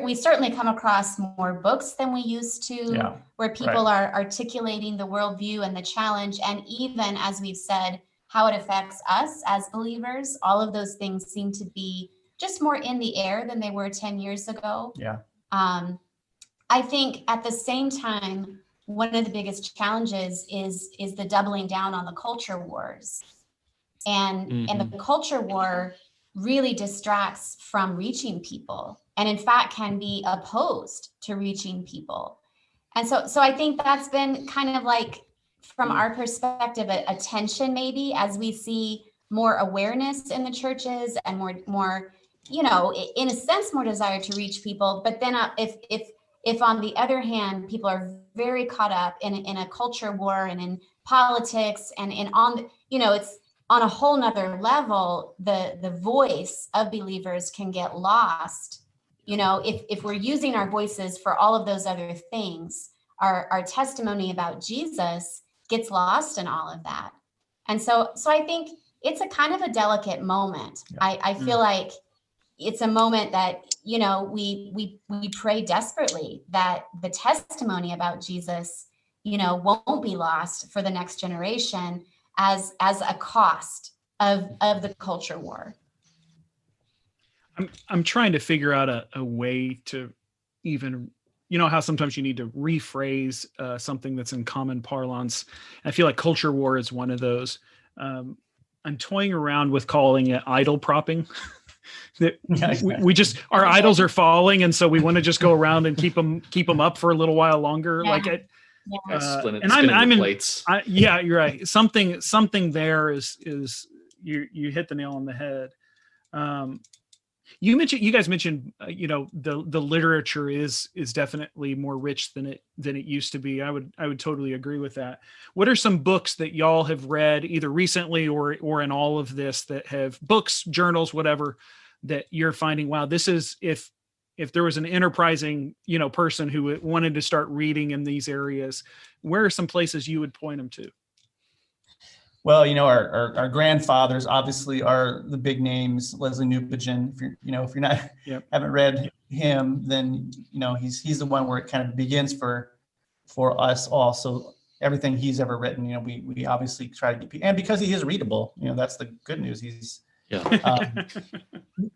we certainly come across more books than we used to, where people are articulating the worldview and the challenge. And even, as we've said, how it affects us as believers, all of those things seem to be just more in the air than they were 10 years ago. Yeah. I think at the same time, one of the biggest challenges is the doubling down on the culture wars. And the culture war really distracts from reaching people, and in fact can be opposed to reaching people. And so I think that's been kind of like, from our perspective, a tension maybe, as we see more awareness in the churches and more, in a sense, more desire to reach people. But then if on the other hand, people are very caught up in a culture war and in politics and it's on a whole nother level, the voice of believers can get lost. If we're using our voices for all of those other things, our testimony about Jesus gets lost in all of that. And so I think it's a kind of a delicate moment. Yeah. I feel like it's a moment that, we pray desperately that the testimony about Jesus, won't be lost for the next generation as a cost of the culture war. I'm trying to figure out a way to even, how sometimes you need to rephrase something that's in common parlance. I feel like culture war is one of those. I'm toying around with calling it idol propping. we just, our idols are falling, and so we want to just go around and keep them up for a little while longer. Yeah. Like it. And I'm in plates. Yeah, you're right. Something there is you hit the nail on the head. You guys mentioned the literature is definitely more rich than it used to be. I would totally agree with that. What are some books that y'all have read either recently or in all of this, that have books, journals, whatever, that you're finding, wow, this is, if there was an enterprising, person who wanted to start reading in these areas, where are some places you would point them to? Well, our grandfathers obviously are the big names. Leslie Newbigin. If you're not haven't read him, then he's the one where it kind of begins for us all. So everything he's ever written, we obviously try to get, and because he is readable, that's the good news. He's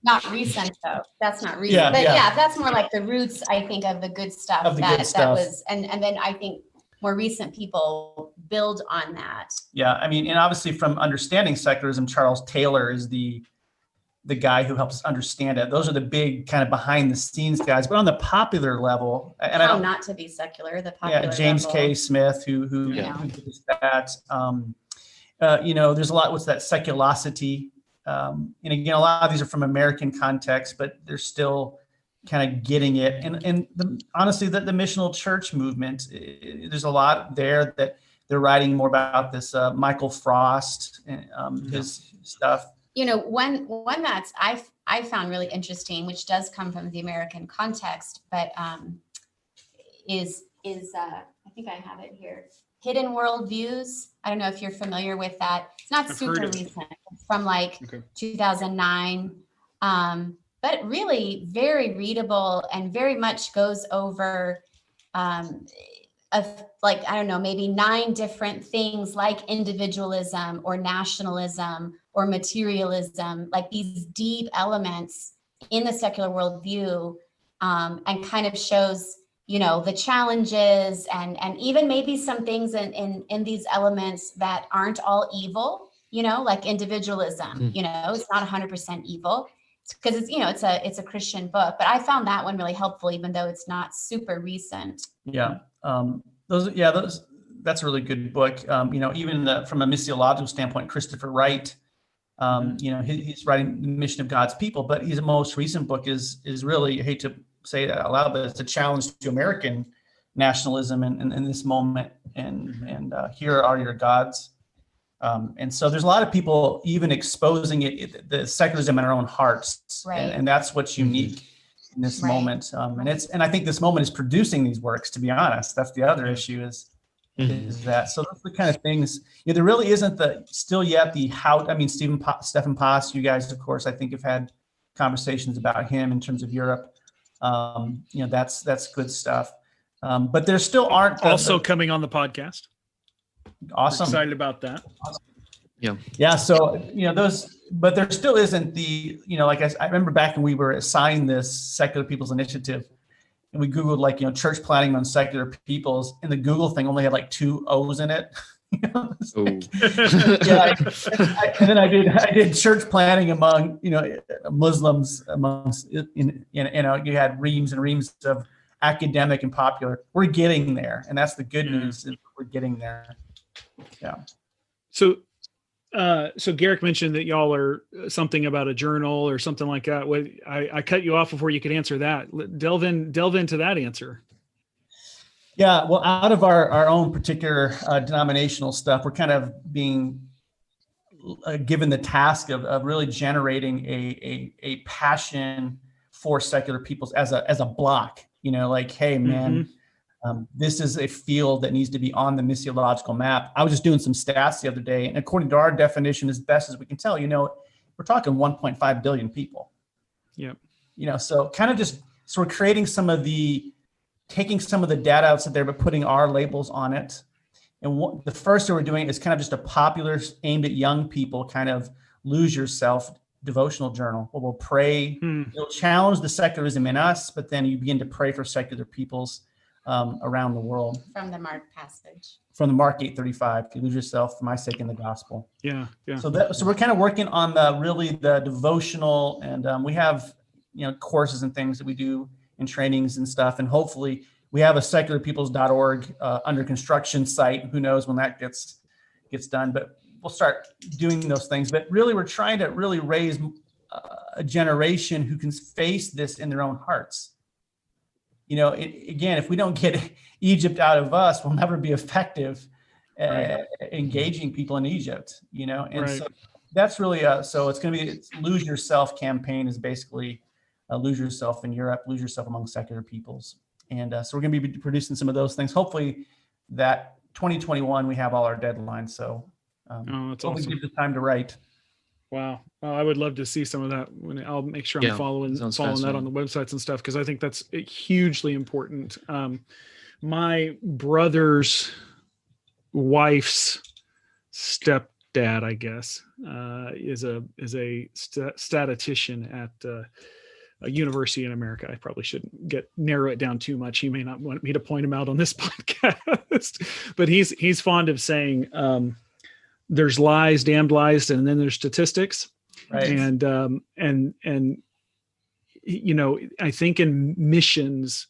not recent though. That's not recent. But that's more like the roots, I think, of the good stuff. That was, and then I think more recent people build on that. Yeah, I mean, and obviously from understanding secularism, Charles Taylor is the guy who helps us understand it. Those are the big kind of behind the scenes guys. But on the popular level, and How not to be secular, the popular James level. K. Smith, who did that. There's a lot. What's that? Seculosity. And again, a lot of these are from American context, but they're still kind of getting it. And honestly, the missional church movement, there's a lot there that they're writing more about this. Michael Frost, his stuff. One that's I found really interesting, which does come from the American context, but is I think I have it here. Hidden Worldviews. I don't know if you're familiar with that. It's not super recent. It's from 2009. But really very readable and very much goes over maybe 9 different things like individualism or nationalism or materialism, like these deep elements in the secular worldview, and kind of shows, the challenges and even maybe some things in these elements that aren't all evil, like individualism, it's not 100% evil. Because it's a Christian book, but I found that one really helpful, even though it's not super recent. Yeah, that's a really good book. Even from a missiological standpoint, Christopher Wright, he's writing The Mission of God's People, but his most recent book is really, I hate to say that out loud, but it's a challenge to American nationalism in this moment. And here are your gods. And so there's a lot of people even exposing the secularism in our own hearts, right. and that's what's unique in this moment. And I think this moment is producing these works. To be honest, that's the other issue is that. So those are the kind of things. There really isn't Stephen Paas. You guys, of course, I think have had conversations about him in terms of Europe. That's good stuff. But there still aren't coming on the podcast. Awesome. We're excited about that. Awesome. Yeah. So, but there still isn't I remember back when we were assigned this Secular People's Initiative and we Googled church planting on secular peoples, and the Google thing only had 2 O's in it. And then I did church planting among, Muslims amongst, you had reams and reams of academic and popular. We're getting there. And that's the good news. We're getting there. Yeah. So Garrick mentioned that y'all are something about a journal or something like that. I cut you off before you could answer that. Delve into that answer. Yeah. Well, out of our own particular denominational stuff, we're kind of being given the task of really generating a passion for secular peoples as a block, hey man, this is a field that needs to be on the missiological map. I was just doing some stats the other day, and according to our definition, as best as we can tell, we're talking 1.5 billion people. Yep. So kind of we're creating taking some of the data out there, but putting our labels on it. And the first thing we're doing is kind of just a popular aimed at young people, kind of lose yourself devotional journal where we'll pray. It'll challenge the secularism in us, but then you begin to pray for secular peoples around the world. From the Mark passage. From the Mark 8:35, you lose yourself for my sake in the gospel. Yeah. So we're kind of working on the devotional, and we have courses and things that we do and trainings and stuff, and hopefully we have a secularpeoples.org under construction site. Who knows when that gets done, but we'll start doing those things. But really, we're trying to really raise a generation who can face this in their own hearts. Again, if we don't get Egypt out of us, we'll never be effective engaging people in Egypt, and so that's really, so it's going to be Lose Yourself campaign is basically lose yourself in Europe, lose yourself among secular peoples. And so we're going to be producing some of those things. Hopefully that 2021, we have all our deadlines. So that's awesome. Give the time to write. Wow. Well, I would love to see some of that. I'll make sure I'm following that on the websites and stuff, because I think that's hugely important. My brother's wife's stepdad, I guess, is a statistician at a university in America. I probably shouldn't narrow it down too much. He may not want me to point him out on this podcast, but he's fond of saying there's lies, damned lies, and then there's statistics. Right. And you know, I think in missions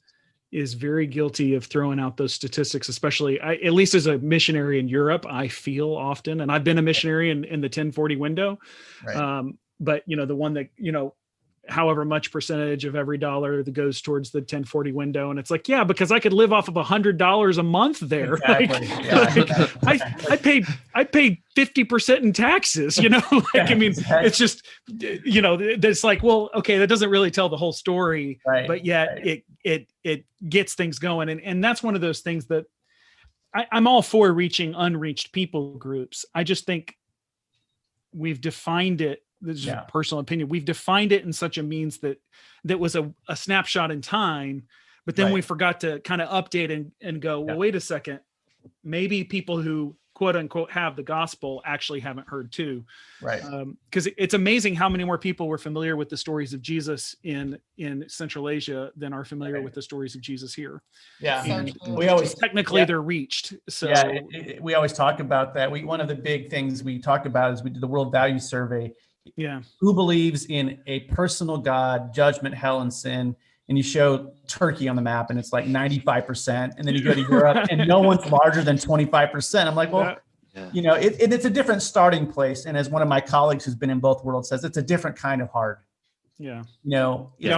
is very guilty of throwing out those statistics, especially at least as a missionary in Europe, I feel often, and I've been a missionary in the 1040 window. Right. But you know, the one that, you know, however much percentage of every dollar that goes towards the 1040 window. And it's like, yeah, because I could live off of $100 a month there. Exactly. I paid 50% in taxes, you know, like, I mean, it's just, you know, it's like, well, okay, that doesn't really tell the whole story, but yet it gets things going. And that's one of those things that I'm all for reaching unreached people groups. I just think we've defined it. This is a personal opinion. We've defined it in such a means that was a snapshot in time, but then we forgot to kind of update and go, well, wait a second, maybe people who quote unquote have the gospel actually haven't heard too. Right. Because it's amazing how many more people were familiar with the stories of Jesus in Central Asia than are familiar with the stories of Jesus here. Yeah. And we always technically they're reached. So we always talk about that. One of the big things we talk about is we did the World Value Survey. Yeah. Who believes in a personal God, judgment, hell, and sin? And you show Turkey on the map and it's like 95%. And then you go to Europe and no one's larger than 25%. I'm like, well, you know, it's a different starting place. And as one of my colleagues who's been in both worlds says, it's a different kind of hard. Yeah. You know, it's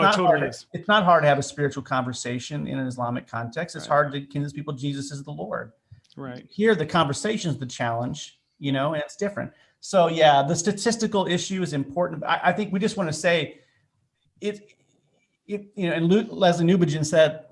not hard to have a spiritual conversation in an Islamic context. It's hard to convince people Jesus is the Lord. Right. Here, the conversation is the challenge, you know, and it's different. So yeah, the statistical issue is important. I think we just want to say it you know, and Leslie Newbigin said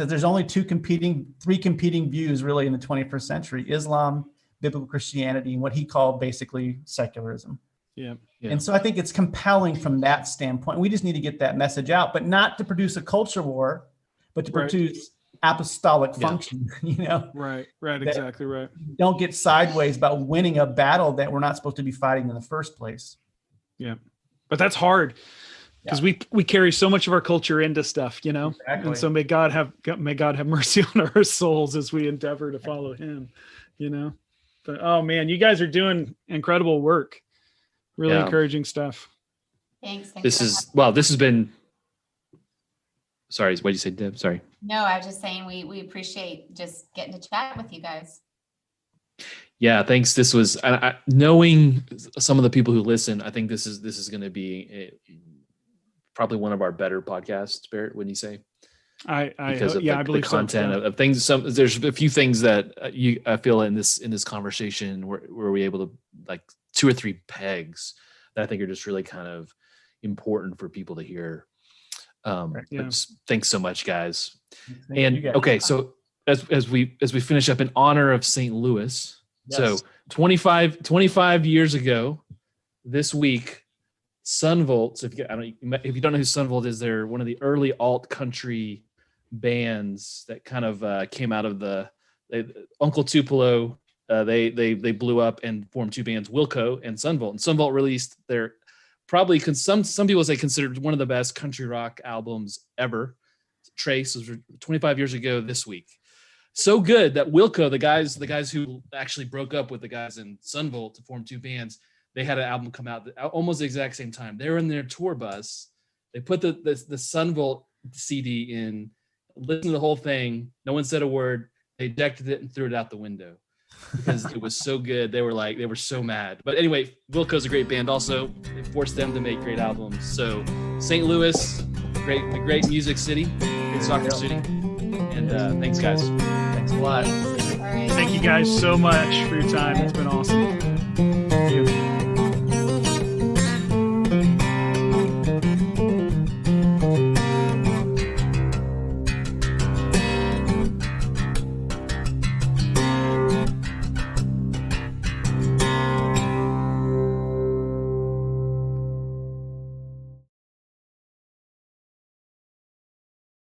there's only three competing views really in the 21st century: Islam, biblical Christianity, and what he called basically secularism. Yeah. And so I think it's compelling from that standpoint. We just need to get that message out, but not to produce a culture war, but to produce apostolic function, you know? Right. Exactly right. Don't get sideways about winning a battle that we're not supposed to be fighting in the first place. Yeah. But that's hard because we carry so much of our culture into stuff, you know? Exactly. And so may God have mercy on our souls as we endeavor to follow him, you know? But, oh man, you guys are doing incredible work. Really encouraging stuff. Thanks. This has been, sorry, what did you say, Deb? Sorry. No, I was just saying we appreciate just getting to chat with you guys. Yeah, thanks. This was knowing some of the people who listen. I think this is going to be probably one of our better podcasts. Barrett, wouldn't you say? I believe the content of things. There's a few things that I feel in this conversation where we're able to, like, 2 or 3 pegs that I think are just really kind of important for people to hear. Thanks so much, guys. Okay, so as we finish up in honor of St. Louis, so 25 years ago this week, Sunvolt. So if you don't know who Sunvolt is, they're one of the early alt country bands that kind of came out of Uncle Tupelo. They blew up and formed 2 bands, Wilco and Sunvolt. And Sunvolt released their probably some people say considered one of the best country rock albums ever. Trace was 25 years ago this week. So good that Wilco, the guys who actually broke up with the guys in Sunvolt to form 2 bands, they had an album come out almost the exact same time. They were in their tour bus. They put the Sunvolt CD in, listened to the whole thing. No one said a word. They ejected it and threw it out the window because it was so good. They were so mad. But anyway, Wilco's a great band also. It forced them to make great albums. So St. Louis, a great music city, great soccer city. And thanks, guys. Thanks a lot. All right. Thank you guys so much for your time. It's been awesome.